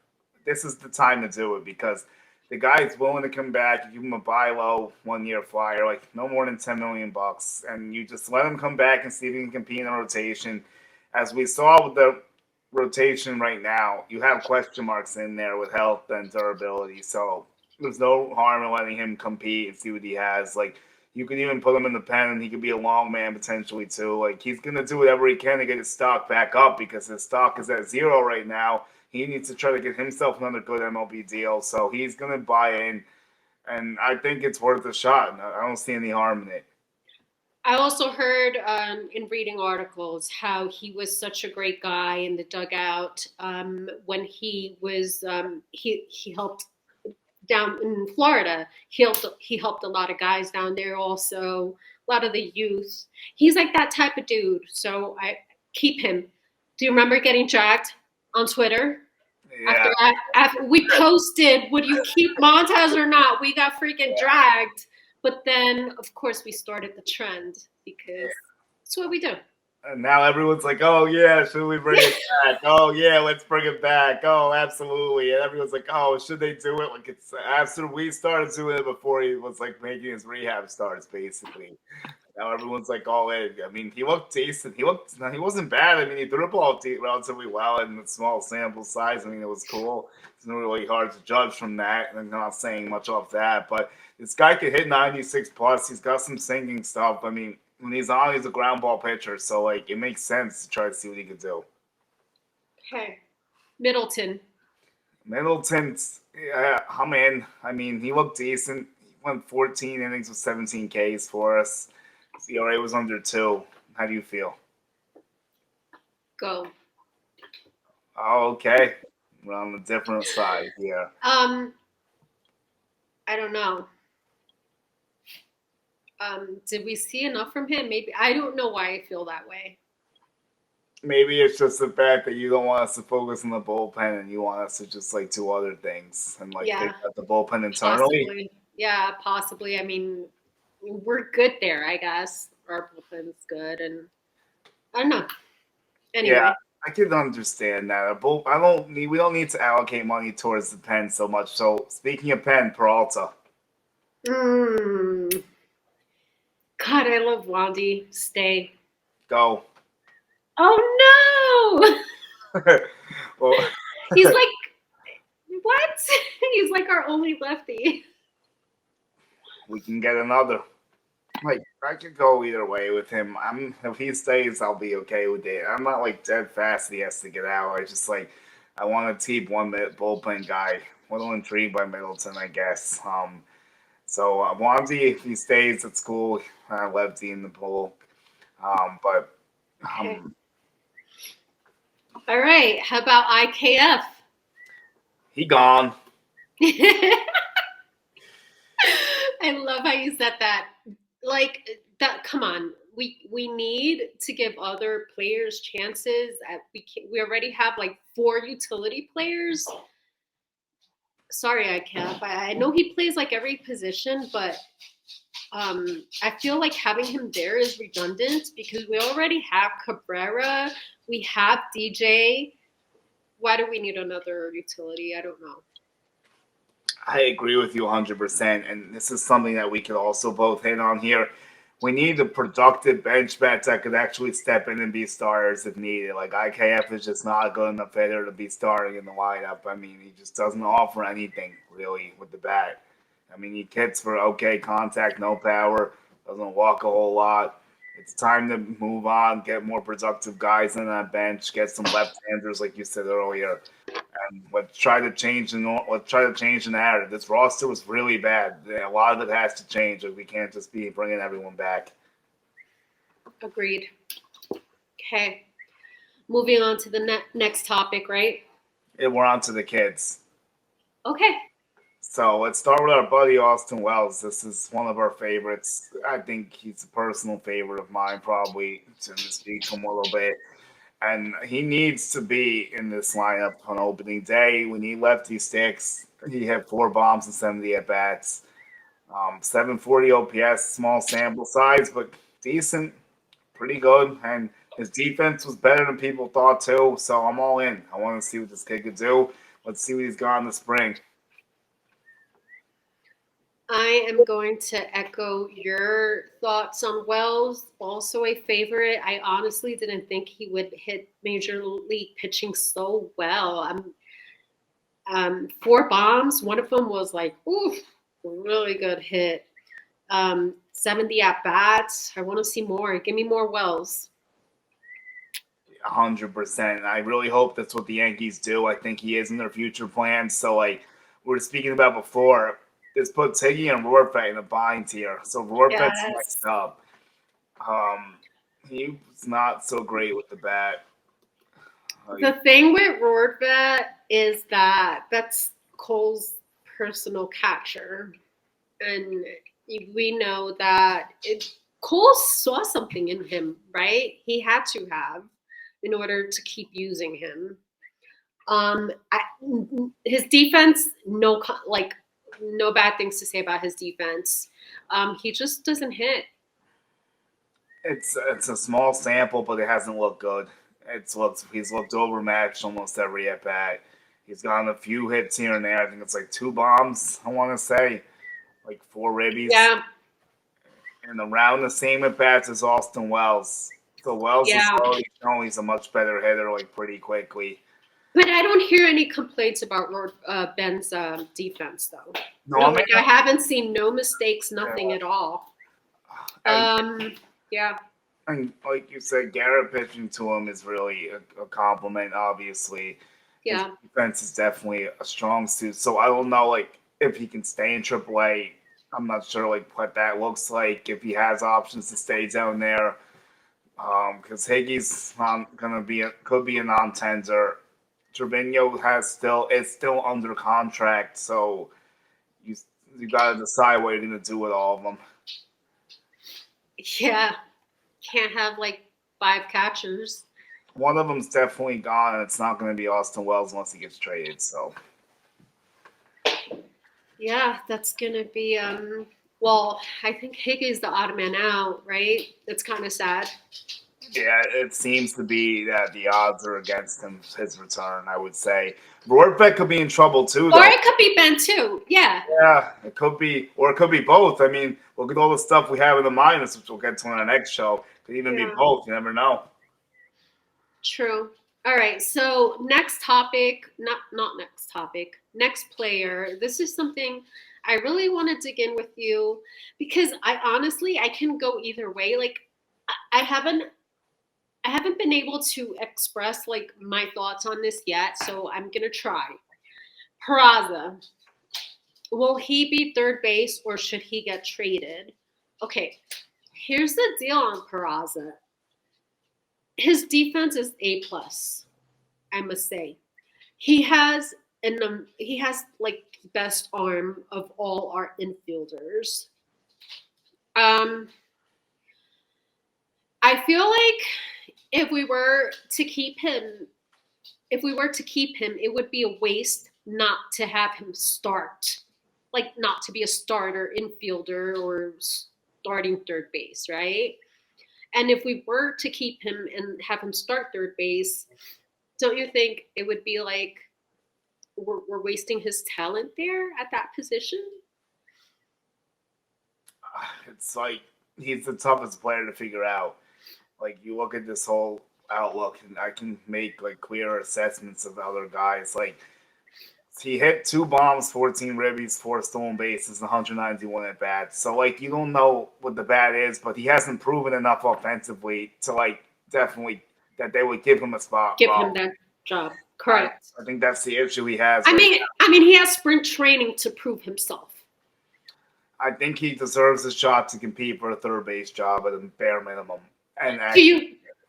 Speaker 1: this is the time to do it because the guy's willing to come back. You give him a buy low 1 year flyer, like no more than $10 million, and you just let him come back and see if he can compete in the rotation. As we saw with the rotation right now, you have question marks in there with health and durability. So there's no harm in letting him compete and see what he has. Like you could even put him in the pen and he could be a long man potentially too. Like he's gonna do whatever he can to get his stock back up because his stock is at zero right now. He needs to try to get himself another good MLB deal. So he's gonna buy in, and I think it's worth a shot. I don't see any harm in it.
Speaker 2: I also heard in reading articles how he was such a great guy in the dugout when he was he helped down in Florida. He helped a lot of guys down there also, a lot of the youth. He's like that type of dude. So I keep him. Do you remember getting dragged on Twitter?
Speaker 1: Yeah.
Speaker 2: After we posted, would you keep Montez or not? We got freaking dragged. But then, of course, we started the trend because that's what we do.
Speaker 1: And now everyone's like, oh, yeah, should we bring it back? Oh, yeah, let's bring it back. Oh, absolutely. And everyone's like, oh, should they do it? Like, it's after we started doing it before he was like making his rehab starts, basically. Now everyone's like all in. I mean, he looked decent. He wasn't bad. I mean, he threw the ball relatively well in the small sample size. I mean, it was cool. It's not really hard to judge from that. I'm not saying much off that, but this guy could hit 96 plus. He's got some sinking stuff. I mean, when he's on, he's a ground ball pitcher. So, like, it makes sense to try to see what he could do.
Speaker 2: Okay. Middleton's,
Speaker 1: yeah, I'm in. I mean, he looked decent. He went 14 innings with 17 Ks for us. His ERA was under 2. How do you feel?
Speaker 2: go.
Speaker 1: Oh, okay. We're on the different side here.
Speaker 2: I don't know. Did we see enough from him? Maybe I don't know why I feel that way.
Speaker 1: Maybe it's just the fact that you don't want us to focus on the bullpen and you want us to just like do other things and like figure out the bullpen internally.
Speaker 2: Possibly. Yeah, possibly. I mean, we're good there, I guess. Our bullpen's good, and I don't know. Anyway.
Speaker 1: Yeah, I can understand that. We don't need to allocate money towards the pen so much. So speaking of pen, Peralta.
Speaker 2: God, I love Wandy. Stay.
Speaker 1: Go.
Speaker 2: Oh no!
Speaker 1: Well,
Speaker 2: He's like, what? He's like our only lefty.
Speaker 1: we can get another. Like I could go either way with him. If he stays, I'll be okay with it. I'm not like dead fast. He has to get out. I just like I want to keep one bullpen guy. A little intrigued by Middleton, I guess. So Wandy, if he stays, it's cool. Lefty in the pool. But
Speaker 2: Okay. All right. How about IKF?
Speaker 1: He gone.
Speaker 2: I love how you said that. Like that. Come on. We need to give other players chances. We already have like 4 utility players. Sorry, IKF. I know he plays like every position, but I feel like having him there is redundant because we already have Cabrera. We have DJ. Why do we need another utility? I don't know.
Speaker 1: I agree with you 100%. And this is something that we could also both hit on here. we need a productive bench bats that could actually step in and be starters if needed. Like IKF is just not a good enough hitter to be starting in the lineup. I mean, he just doesn't offer anything really with the bat. I mean, he hits for okay contact, no power, doesn't walk a whole lot. It's time to move on, get more productive guys on that bench, get some left-handers like you said earlier. And let's try to change the narrative. This roster was really bad. A lot of it has to change. Like we can't just be bringing everyone back.
Speaker 2: Agreed. Okay. Moving on to the next topic, right?
Speaker 1: And we're on to the kids.
Speaker 2: Okay.
Speaker 1: So let's start with our buddy Austin Wells. This is one of our favorites. I think he's a personal favorite of mine, probably to speak to him a little bit. And he needs to be in this lineup on opening day. We need lefty sticks. He had 4 bombs and 70 at bats. 740 OPS, small sample size, but decent, pretty good. And his defense was better than people thought too. So I'm all in. I want to see what this kid could do. Let's see what he's got in the spring.
Speaker 2: I am going to echo your thoughts on Wells. Also a favorite. I honestly didn't think he would hit major league pitching so well. 4 bombs. One of them was like, oof, really good hit. 70 at bats. I want to see more. Give me more Wells.
Speaker 1: 100%. I really hope that's what the Yankees do. I think he is in their future plans. So, like we were speaking about before, this puts Higgy and Rortvedt in a bind here. So Rortvedt's messed up. He was not so great with the bat.
Speaker 2: The thing with Rortvedt is that that's Cole's personal catcher, and we know that Cole saw something in him, right? He had to have in order to keep using him. His defense, no bad things to say about his defense. He just doesn't hit.
Speaker 1: It's a small sample, but it hasn't looked good. He's looked overmatched almost every at bat. He's gotten a few hits here and there. I think it's like 2 bombs. I want to say, like 4 ribbies.
Speaker 2: Yeah.
Speaker 1: And around the same at bats as Austin Wells. So Wells is already shown he's a much better hitter, like pretty quickly.
Speaker 2: But I don't hear any complaints about Ben's defense, though.
Speaker 1: No,
Speaker 2: I haven't seen no mistakes, nothing at all. Yeah.
Speaker 1: And like you said, Garrett pitching to him is really a compliment, obviously.
Speaker 2: Yeah.
Speaker 1: His defense is definitely a strong suit. So I don't know, like, if he can stay in AAA. I'm not sure, like, what that looks like, if he has options to stay down there. Because Higgy's could be a non-tender. Trevino is still under contract, so you got to decide what you're going to do with all of them.
Speaker 2: Yeah. Can't have like 5 catchers.
Speaker 1: One of them's definitely gone, and it's not going to be Austin Wells unless he gets traded. So,
Speaker 2: yeah, that's going to be. Well, I think Higgy's the odd man out, right? That's kind of sad.
Speaker 1: Yeah, it seems to be that the odds are against his return. I would say Rortvedt could be in trouble too, though.
Speaker 2: Or it could be Ben too. Yeah.
Speaker 1: Yeah, it could be, or it could be both. I mean, look at all the stuff we have in the minus, which we'll get to on our next show. Could even be both. You never know.
Speaker 2: True. All right. So next topic, not next topic. Next player. This is something I really want to dig in with you because I can go either way. Like I haven't been able to express like my thoughts on this yet, so I'm gonna try. Peraza. Will he be third base or should he get traded? Okay, here's the deal on Peraza. His defense is A+, I must say. He has like best arm of all our infielders. I feel like if we were to keep him, it would be a waste not to have him start. Like not to be a starter infielder or starting third base, right? And if we were to keep him and have him start third base, don't you think it would be like we're wasting his talent there at that position?
Speaker 1: It's like he's the toughest player to figure out. Like you look at this whole outlook, and I can make like clear assessments of other guys. Like he hit 2 bombs, 14 ribbies, 4 stolen bases, 191 at bats. So like you don't know what the bat is, but he hasn't proven enough offensively to like definitely that they would give him a spot.
Speaker 2: Give him that job. Correct.
Speaker 1: I think that's the issue he has.
Speaker 2: I mean, he has sprint training to prove himself.
Speaker 1: I think he deserves a shot to compete for a third base job at a bare minimum. And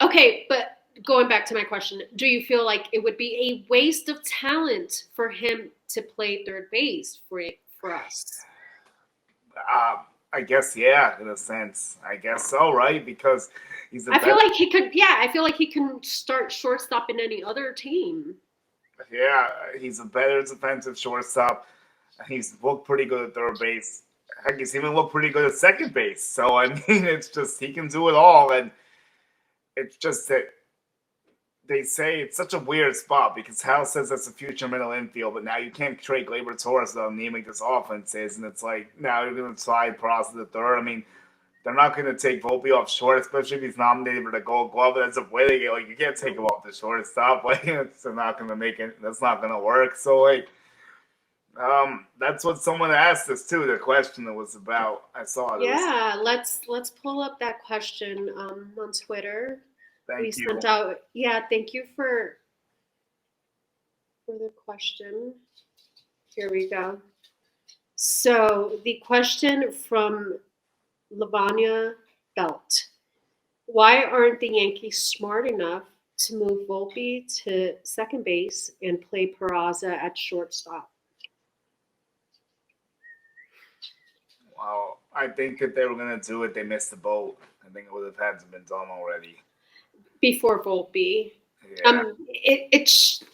Speaker 2: okay, but going back to my question, do you feel like it would be a waste of talent for him to play third base for us?
Speaker 1: I guess, yeah, in a sense. I guess so, right? Because he's
Speaker 2: I feel like he could, I feel like he can start shortstop in any other team.
Speaker 1: Yeah, he's a better defensive shortstop. He's looked pretty good at third base. Heck, he's even looked pretty good at second base. So, I mean, it's just, he can do it all. And it's just that they say it's such a weird spot because Hal says that's the future middle infield, but now you can't trade Gleyber Torres without naming this offense is. And it's like, now you're going to slide Pross to the third. I mean, they're not going to take Volpe off short, especially if he's nominated for the Gold Glove. That's a winning it. Like, you can't take him off the shortstop. Like, it's not going to make it. That's not going to work. So, like, that's what someone asked us too. The question that was about. I saw it.
Speaker 2: Yeah, let's pull up that question on Twitter.
Speaker 1: Thank you.
Speaker 2: Sent out. Yeah, thank you for the question. Here we go. So the question from Lavanya Belt: why aren't the Yankees smart enough to move Volpe to second base and play Peraza at shortstop?
Speaker 1: Well, I think if they were going to do it, they missed the boat. I think it would have had to been done already.
Speaker 2: Before Volpe.
Speaker 1: Yeah.
Speaker 2: It's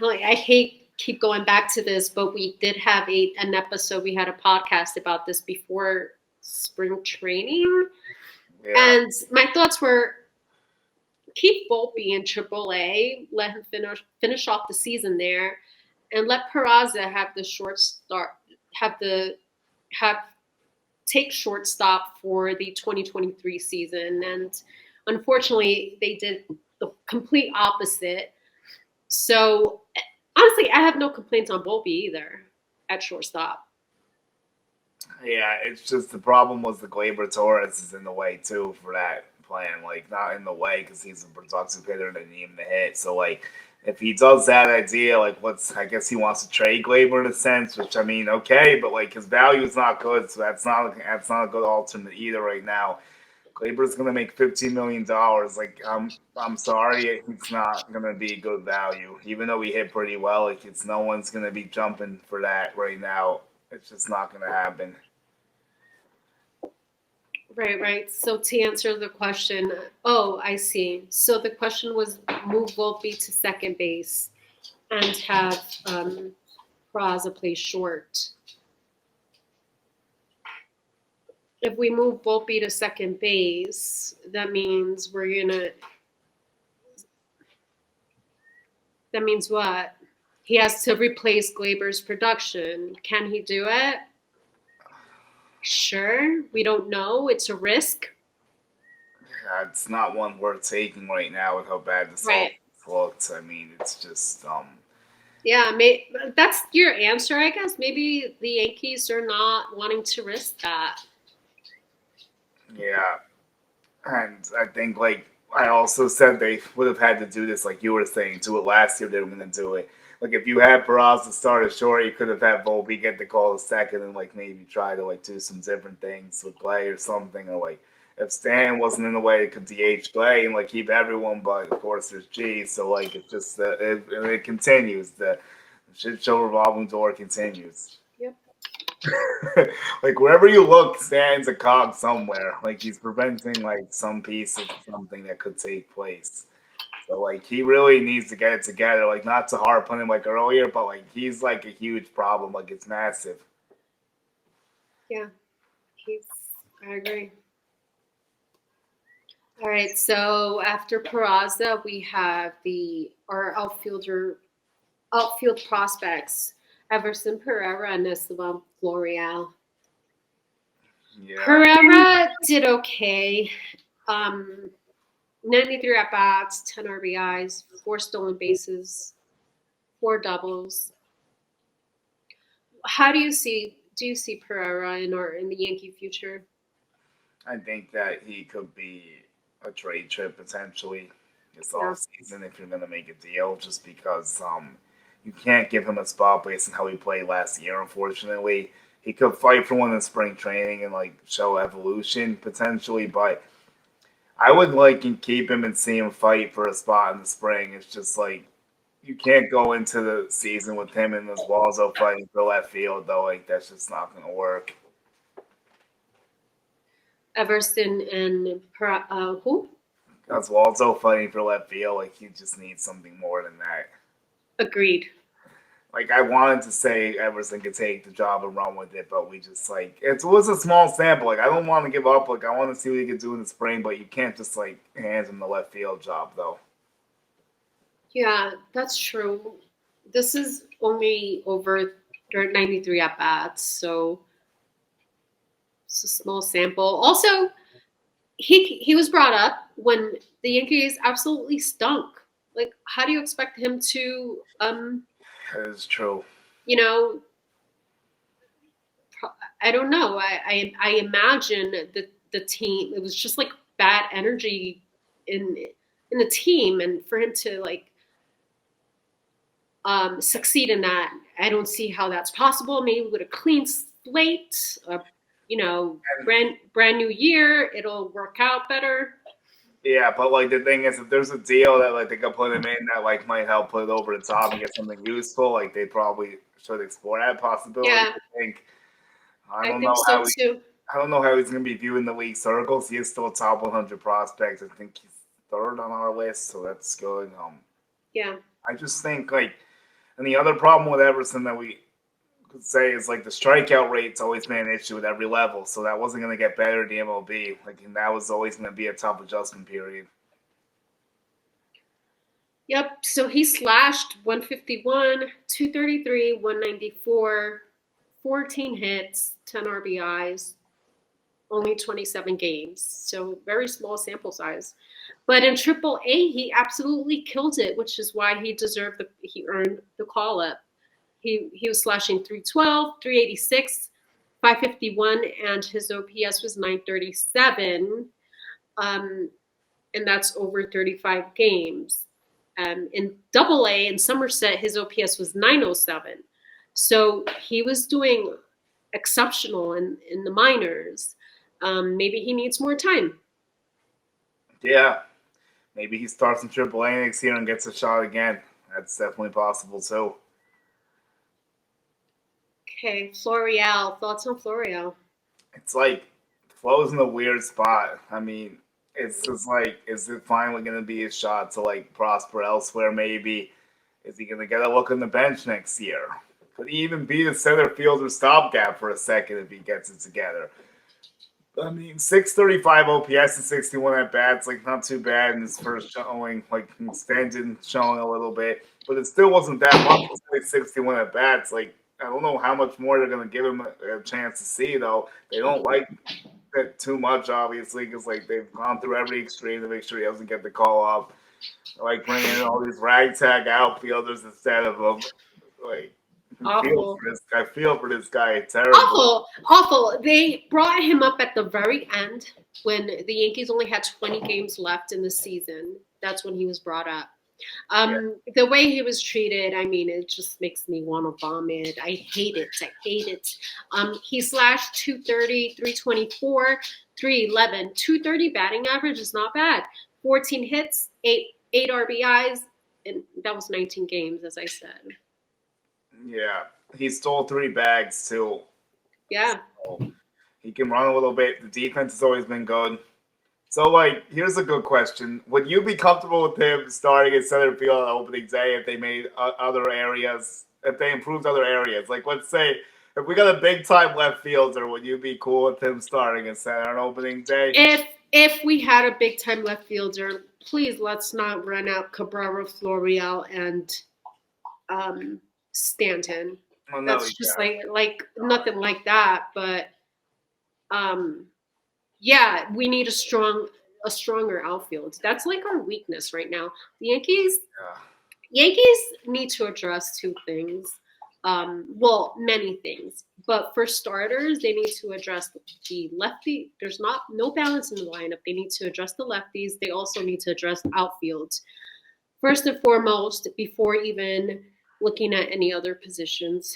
Speaker 2: like, I hate keep going back to this, but we did have an episode. We had a podcast about this before spring training. Yeah. And my thoughts were, keep Volpe in AAA, let him finish off the season there, and let Peraza have the short start, take shortstop for the 2023 season. And unfortunately, they did the complete opposite. So honestly, I have no complaints on Volpe either at shortstop.
Speaker 1: Yeah, it's just the problem was the Gleyber Torres is in the way too for that plan. Like, not in the way because he's a productive hitter and they need him to hit. So like, if he does that idea, like, I guess he wants to trade Gleyber in a sense, which I mean, okay, but like his value is not good, so that's not a good alternate either right now. Gleyber's gonna make $15 million. Like, I'm sorry, it's not gonna be good value. Even though he hit pretty well, like no one's gonna be jumping for that right now. It's just not gonna happen.
Speaker 2: Right. So to answer the question, oh, I see. So the question was move Volpe to second base and have Peraza play short. If we move Volpe to second base, that means that means what? He has to replace Gleyber's production. Can he do it? Sure. We don't know. It's a risk.
Speaker 1: Yeah, it's not one worth taking right now with how bad this all looks. I mean, it's just
Speaker 2: Yeah, that's your answer, I guess. Maybe the Yankees are not wanting to risk that.
Speaker 1: Yeah, and I think, like, I also said they would have had to do this, like you were saying, do it last year. They were going to do it. Like, if you had Peraza start at short, you could have had Volpe get the call to second and, like, maybe try to, like, do some different things with Clay or something. Or, like, if Stan wasn't in the way, it could DH Clay and, like, keep everyone, but, of course, there's G. So, like, it's just, it continues. The shit show revolving door continues.
Speaker 2: Yep.
Speaker 1: Like, wherever you look, Stan's a cog somewhere. Like, he's preventing, like, some piece of something that could take place. So, like, he really needs to get it together. Like, not to harp on him, like, earlier, but, like, he's, like, a huge problem. Like, it's massive.
Speaker 2: Yeah. I agree. All right, so after Peraza, we have our outfield prospects, Everson Pereira and Esteban Florial.
Speaker 1: Yeah.
Speaker 2: Pereira did okay. 93 at bats, 10 RBIs, 4 stolen bases, 4 doubles. How do you see Pereira in the Yankee future?
Speaker 1: I think that he could be a trade chip potentially this
Speaker 2: Yeah.
Speaker 1: off season if you're gonna make a deal, just because you can't give him a spot based on how he played last year. Unfortunately, he could fight for one in spring training and like show evolution potentially, but I would like and keep him and see him fight for a spot in the spring. It's just like you can't go into the season with him and those walls out fighting for left field though. Like that's just not gonna work.
Speaker 2: Everson and who?
Speaker 1: Oswaldo fighting for left field, like he just needs something more than that.
Speaker 2: Agreed.
Speaker 1: Like I wanted to say Everson could take the job and run with it, but we just like it was a small sample. Like I don't want to give up. Like I want to see what he can do in the spring, but you can't just like hand him the left field job though.
Speaker 2: Yeah, that's true. This is only over 93 at bats, so it's a small sample. Also, he was brought up when the Yankees absolutely stunk. Like, how do you expect him to,
Speaker 1: That is true.
Speaker 2: you know, I don't know. I imagine that the team, it was just like bad energy in in the team, and for him to like succeed in that, I don't see how that's possible. Maybe with a clean slate, brand new year, it'll work out better.
Speaker 1: Yeah, but like the thing is, if there's a deal that like they could put him in that like might help put it over the top and get something useful, like they probably should explore that possibility.
Speaker 2: Yeah,
Speaker 1: I think. I
Speaker 2: I
Speaker 1: don't
Speaker 2: think
Speaker 1: know
Speaker 2: so
Speaker 1: how
Speaker 2: too.
Speaker 1: I don't know how he's going to be viewed in the league circles. He is still a top 100 prospect. I think he's third on our list, so that's good.
Speaker 2: Yeah.
Speaker 1: I just think like, and the other problem with Everson that we could say is like the strikeout rate's always been an issue at every level. So that wasn't going to get better at the MLB. Like, and that was always going to be a tough adjustment period.
Speaker 2: Yep. So he slashed 151, 233, 194, 14 hits, 10 RBIs, only 27 games. So very small sample size. But in AAA, he absolutely killed it, which is why he earned the call up. He was slashing 312, 386, 551, and his OPS was 937. And that's over 35 games. In AA in Somerset, his OPS was 907. So he was doing exceptional in the minors. Maybe he needs more time.
Speaker 1: Yeah, maybe he starts in AAA next year and gets a shot again. That's definitely possible too.
Speaker 2: Okay, Florial. Thoughts on Florial?
Speaker 1: It's like Flo's in a weird spot. I mean, it's just like, is it finally going to be a shot to like prosper elsewhere? Maybe is he going to get a look on the bench next year? Could he even be the center fielder stopgap for a second if he gets it together? I mean, 635 OPS and 61 at bats, like not too bad in his first showing, like extended showing a little bit, but it still wasn't that much. It's only 61 at bats. Like, I don't know how much more they're going to give him a chance to see, though. They don't like it too much, obviously, because like they've gone through every extreme to make sure he doesn't get the call up. Like bringing in all these ragtag outfielders instead of him. Like,
Speaker 2: Awful.
Speaker 1: I feel for this guy. It's terrible.
Speaker 2: Awful. Awful. They brought him up at the very end when the Yankees only had 20 games left in the season. That's when he was brought up. The way he was treated, I mean, it just makes me want to vomit. I hate it. I hate it. He slashed 230, 324, 311. 230 batting average is not bad. 14 hits, eight RBIs, and that was 19 games, as I said.
Speaker 1: Yeah, he stole 3 bags too.
Speaker 2: Yeah.
Speaker 1: So he can run a little bit. The defense has always been good. So, like, here's a good question: would you be comfortable with him starting at center field on opening day if they made other areas, if they improved other areas? Like, let's say if we got a big time left fielder, would you be cool with him starting at center on opening day?
Speaker 2: If we had a big time left fielder, please let's not run out Cabrera, Florial, and Stanton.
Speaker 1: Well, no,
Speaker 2: That's just like nothing like that. But Yeah, we need a stronger outfield. That's like our weakness right now. The
Speaker 1: Yeah.
Speaker 2: Yankees need to address two things. Well, many things, but for starters, they need to address the lefty. There's not no balance in the lineup. They need to address the lefties. They also need to address outfields first and foremost before even looking at any other positions.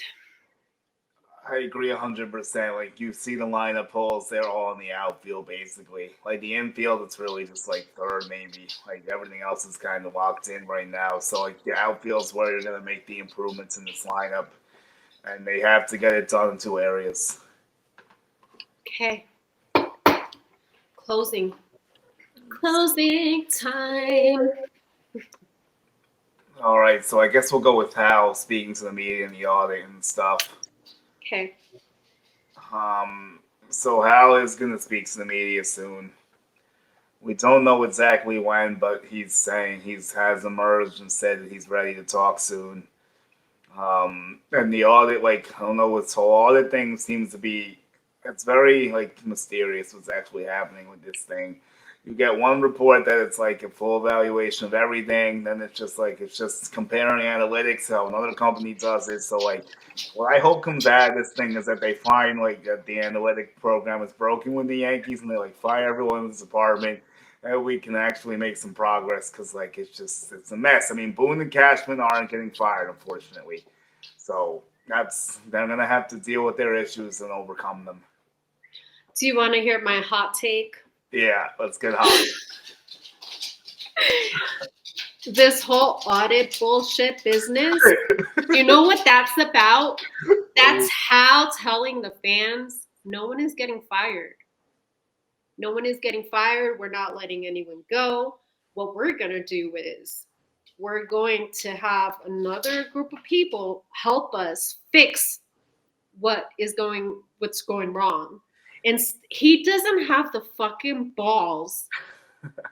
Speaker 1: I agree 100%. Like you see the lineup polls, they're all in the outfield basically. Like the infield, it's really just like third maybe. Like everything else is kind of locked in right now. So like the outfield's where you're gonna make the improvements in this lineup, and they have to get it done in two areas.
Speaker 2: Okay, closing. Closing time.
Speaker 1: All right, so I guess we'll go with Hal speaking to the media and the audit and stuff.
Speaker 2: Okay.
Speaker 1: Um, so Hal is gonna speak to the media soon. We don't know exactly when, but he's saying he's has emerged and said that he's ready to talk soon. And the audit, like I don't know, this whole audit thing seems to be it's very like mysterious what's actually happening with this thing. You get one report that it's like a full evaluation of everything, then it's just like it's just comparing analytics how another company does it. So like what I hope comes out of this thing is that they find like that the analytic program is broken with the Yankees and they like fire everyone in this department and we can actually make some progress because like it's a mess. I mean Boone and Cashman aren't getting fired unfortunately. So that's they're gonna have to deal with their issues and overcome them.
Speaker 2: Do you want to hear my hot take?
Speaker 1: Yeah, let's get hot.
Speaker 2: This whole audit bullshit business, you know what that's about? That's how telling the fans no one is getting fired. No one is getting fired. We're not letting anyone go. What we're going to do is we're going to have another group of people help us fix what's going wrong. And he doesn't have the fucking balls.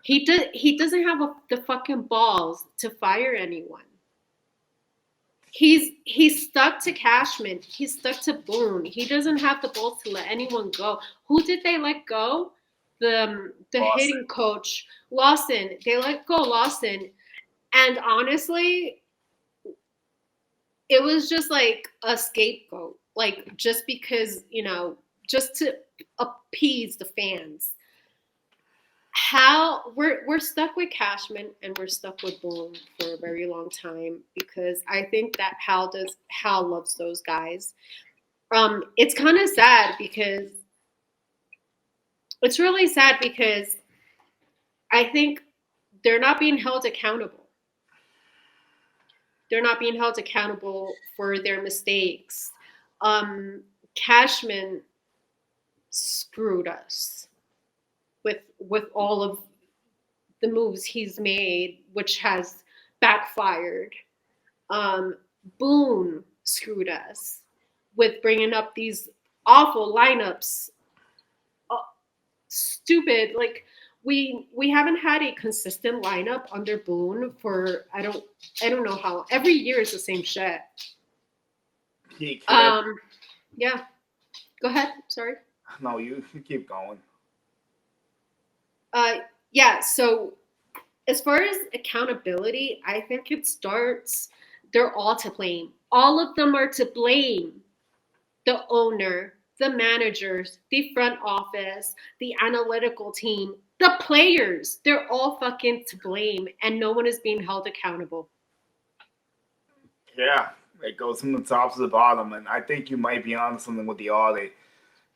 Speaker 2: He doesn't have the fucking balls to fire anyone. He's stuck to Cashman. He's stuck to Boone. He doesn't have the balls to let anyone go. Who did they let go? The
Speaker 1: Awesome.
Speaker 2: hitting coach Lawson. They let go Lawson, and honestly, it was just like a scapegoat. Like just because just to appease the fans. How we're stuck with Cashman and we're stuck with Boone for a very long time because I think that Hal loves those guys. It's kind of sad because it's really sad because I think they're not being held accountable. They're not being held accountable for their mistakes. Cashman screwed us with all of the moves he's made, which has backfired. Boone screwed us with bringing up these awful lineups. Stupid. Like we haven't had a consistent lineup under Boone for I don't know how. Every year is the same shit. Yeah. Go ahead. Sorry.
Speaker 1: No, you keep going.
Speaker 2: Yeah. So as far as accountability, I think it starts. They're all to blame. All of them are to blame. The owner, the managers, the front office, the analytical team, the players. They're all fucking to blame, and no one is being held accountable.
Speaker 1: Yeah, it goes from the top to the bottom, and I think you might be on something with the audit.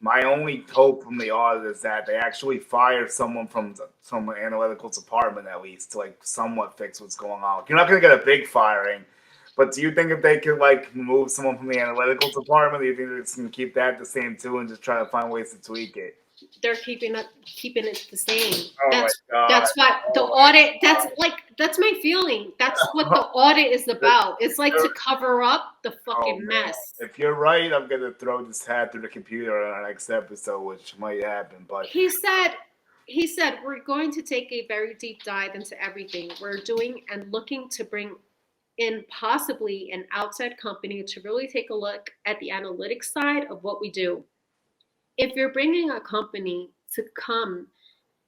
Speaker 1: My only hope from the audit is that they actually fire someone from some analytical department at least to like somewhat fix what's going on. You're not going to get a big firing, but do you think if they could like move someone from the analytical department, do you think they're just going to keep that the same too and just try to find ways to tweak it?
Speaker 2: They're keeping it the same.
Speaker 1: Oh
Speaker 2: That's
Speaker 1: my god!
Speaker 2: that's what the audit. That's my feeling. That's what the audit is about. It's like to cover up the fucking mess.
Speaker 1: If you're right, I'm gonna throw this hat through the computer on our next episode, which might happen. But
Speaker 2: He said we're going to take a very deep dive into everything we're doing and looking to bring in possibly an outside company to really take a look at the analytics side of what we do. if you're bringing a company to come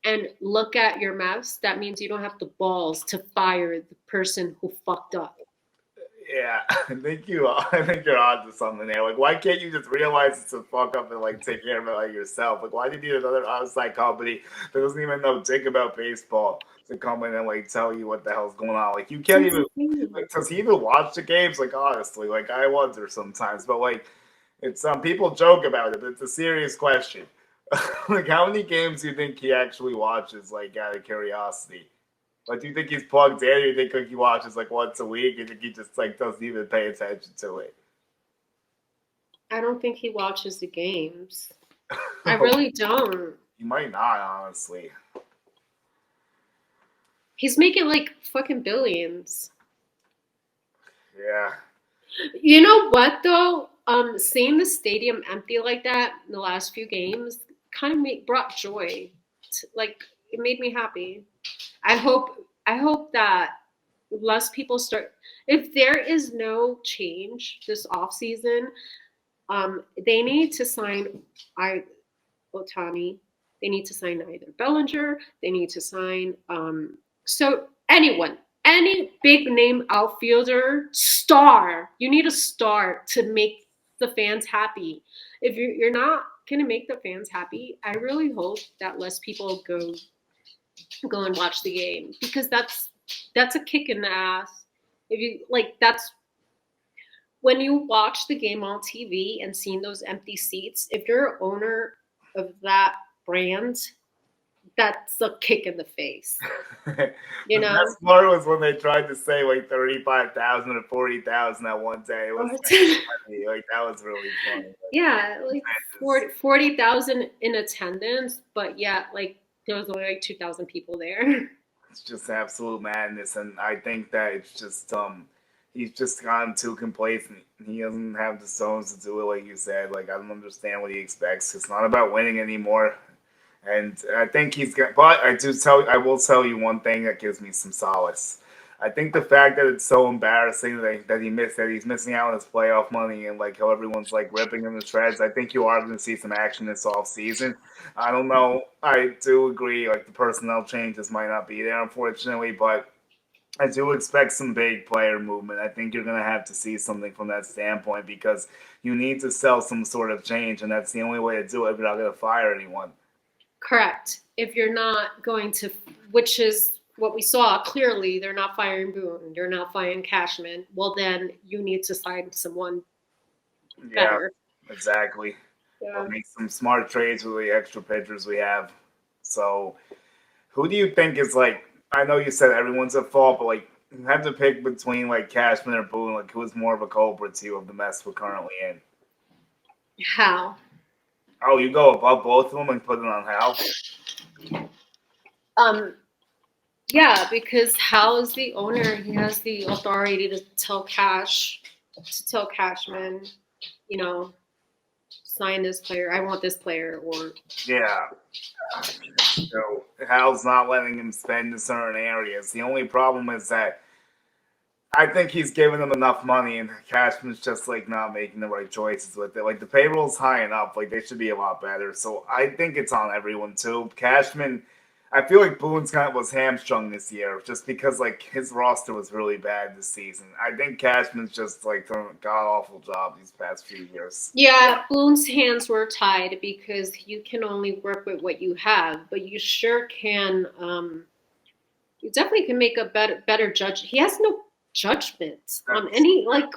Speaker 2: and look at your mess, that means you don't have the balls to fire the person who fucked up.
Speaker 1: Yeah, I think you're onto something there. Like, why can't you just realize it's a fuck up and like take care of it like yourself? Like, why do you need another outside company that doesn't even know dick about baseball to come in and like tell you what the hell's going on? Like, you can't even like, does he even watch the games? Like, honestly, like I wonder sometimes, but like it's people joke about it, but it's a serious question. Like, how many games do you think he actually watches? Like, out of curiosity. Like, do you think he's plugged in? Or do you think like he watches like once a week? You think he just like doesn't even pay attention to it?
Speaker 2: I don't think he watches the games. I really don't.
Speaker 1: He might not, honestly.
Speaker 2: He's making like fucking billions.
Speaker 1: Yeah.
Speaker 2: You know what though? Seeing the stadium empty like that in the last few games kind of brought joy. Like it made me happy. I hope that less people start. If there is no change this off season, they need to sign Otani. They need to sign either Bellinger. They need to sign so anyone, any big name outfielder, star. You need a star to make the fans happy. If you're not gonna make the fans happy, I really hope that less people go and watch the game because that's a kick in the ass. If you like, that's when you watch the game on TV and seeing those empty seats. If you're an owner of that brand, that's a kick in the face. You
Speaker 1: The
Speaker 2: know.
Speaker 1: best part was when they tried to say like 35,000 or 40,000 at one day. It was funny. Like that was really funny.
Speaker 2: Yeah, like 40,000 in attendance, but yeah, like there was only like 2,000 people there.
Speaker 1: It's just absolute madness, and I think that it's just he's just gotten too complacent. He doesn't have the stones to do it, like you said. Like I don't understand what he expects. It's not about winning anymore. And I think he's got, but I will tell you one thing that gives me some solace. I think the fact that it's so embarrassing that he's missing out on his playoff money and like how everyone's like ripping him to shreds. I think you are going to see some action this off season. I don't know. I do agree. Like the personnel changes might not be there, unfortunately, but I do expect some big player movement. I think you're going to have to see something from that standpoint because you need to sell some sort of change, and that's the only way to do it if you're not going to fire anyone.
Speaker 2: Correct. If you're not going to, which is what we saw clearly, they're not firing Boone, they're not firing Cashman. Well, then you need to sign someone better.
Speaker 1: Yeah, exactly.
Speaker 2: Yeah.
Speaker 1: Or make some smart trades with the extra pitchers we have. So, who do you think is like? I know you said everyone's at fault, but like, you have to pick between like Cashman or Boone. Like, who's more of a culprit to you of the mess we're currently in?
Speaker 2: How?
Speaker 1: Oh, you go above both of them and put it on Hal?
Speaker 2: Yeah, because Hal is the owner. He has the authority to tell Cashman, you know, sign this player. I want this player, or
Speaker 1: Yeah. So Hal's not letting him spend in certain areas. The only problem is that I think he's giving them enough money, and Cashman's just like not making the right choices with it. Like the payroll's high enough, like they should be a lot better. So I think it's on everyone too. Cashman, I feel like Boone's kind of was hamstrung this year just because like his roster was really bad this season. I think Cashman's just like done a god awful job these past few years.
Speaker 2: yeah, Boone's hands were tied because you can only work with what you have, but you sure can. You definitely can make a better judge. He has no judgment on any like.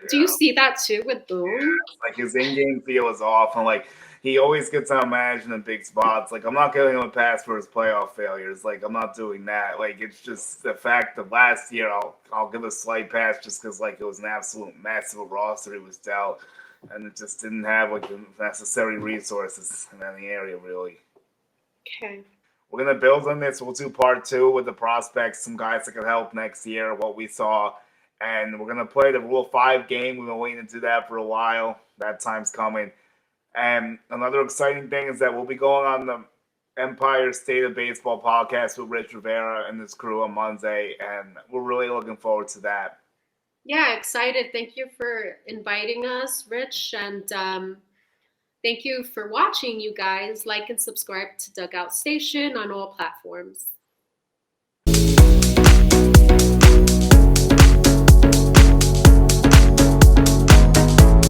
Speaker 2: Do you see that too with Boone?
Speaker 1: Yeah, like his in-game feel is off, and like he always gets outmanaged in big spots. Like I'm not giving him a pass for his playoff failures. Like I'm not doing that. Like it's just the fact that last year I'll give a slight pass just because like it was an absolute massive roster he was dealt, and it just didn't have like the necessary resources in any area really.
Speaker 2: Okay.
Speaker 1: We're gonna build on this. We'll do part two with the prospects, some guys that can help next year, what we saw, and we're gonna play the Rule 5 game. We've been waiting to do that for a while. That time's coming. And another exciting thing is that we'll be going on the Empire State of Baseball podcast with Rich Rivera and his crew on Monday, and we're really looking forward to that.
Speaker 2: Yeah, excited. Thank you for inviting us, Rich. And Thank you for watching, you guys. Like and subscribe to Dugout Station on all platforms.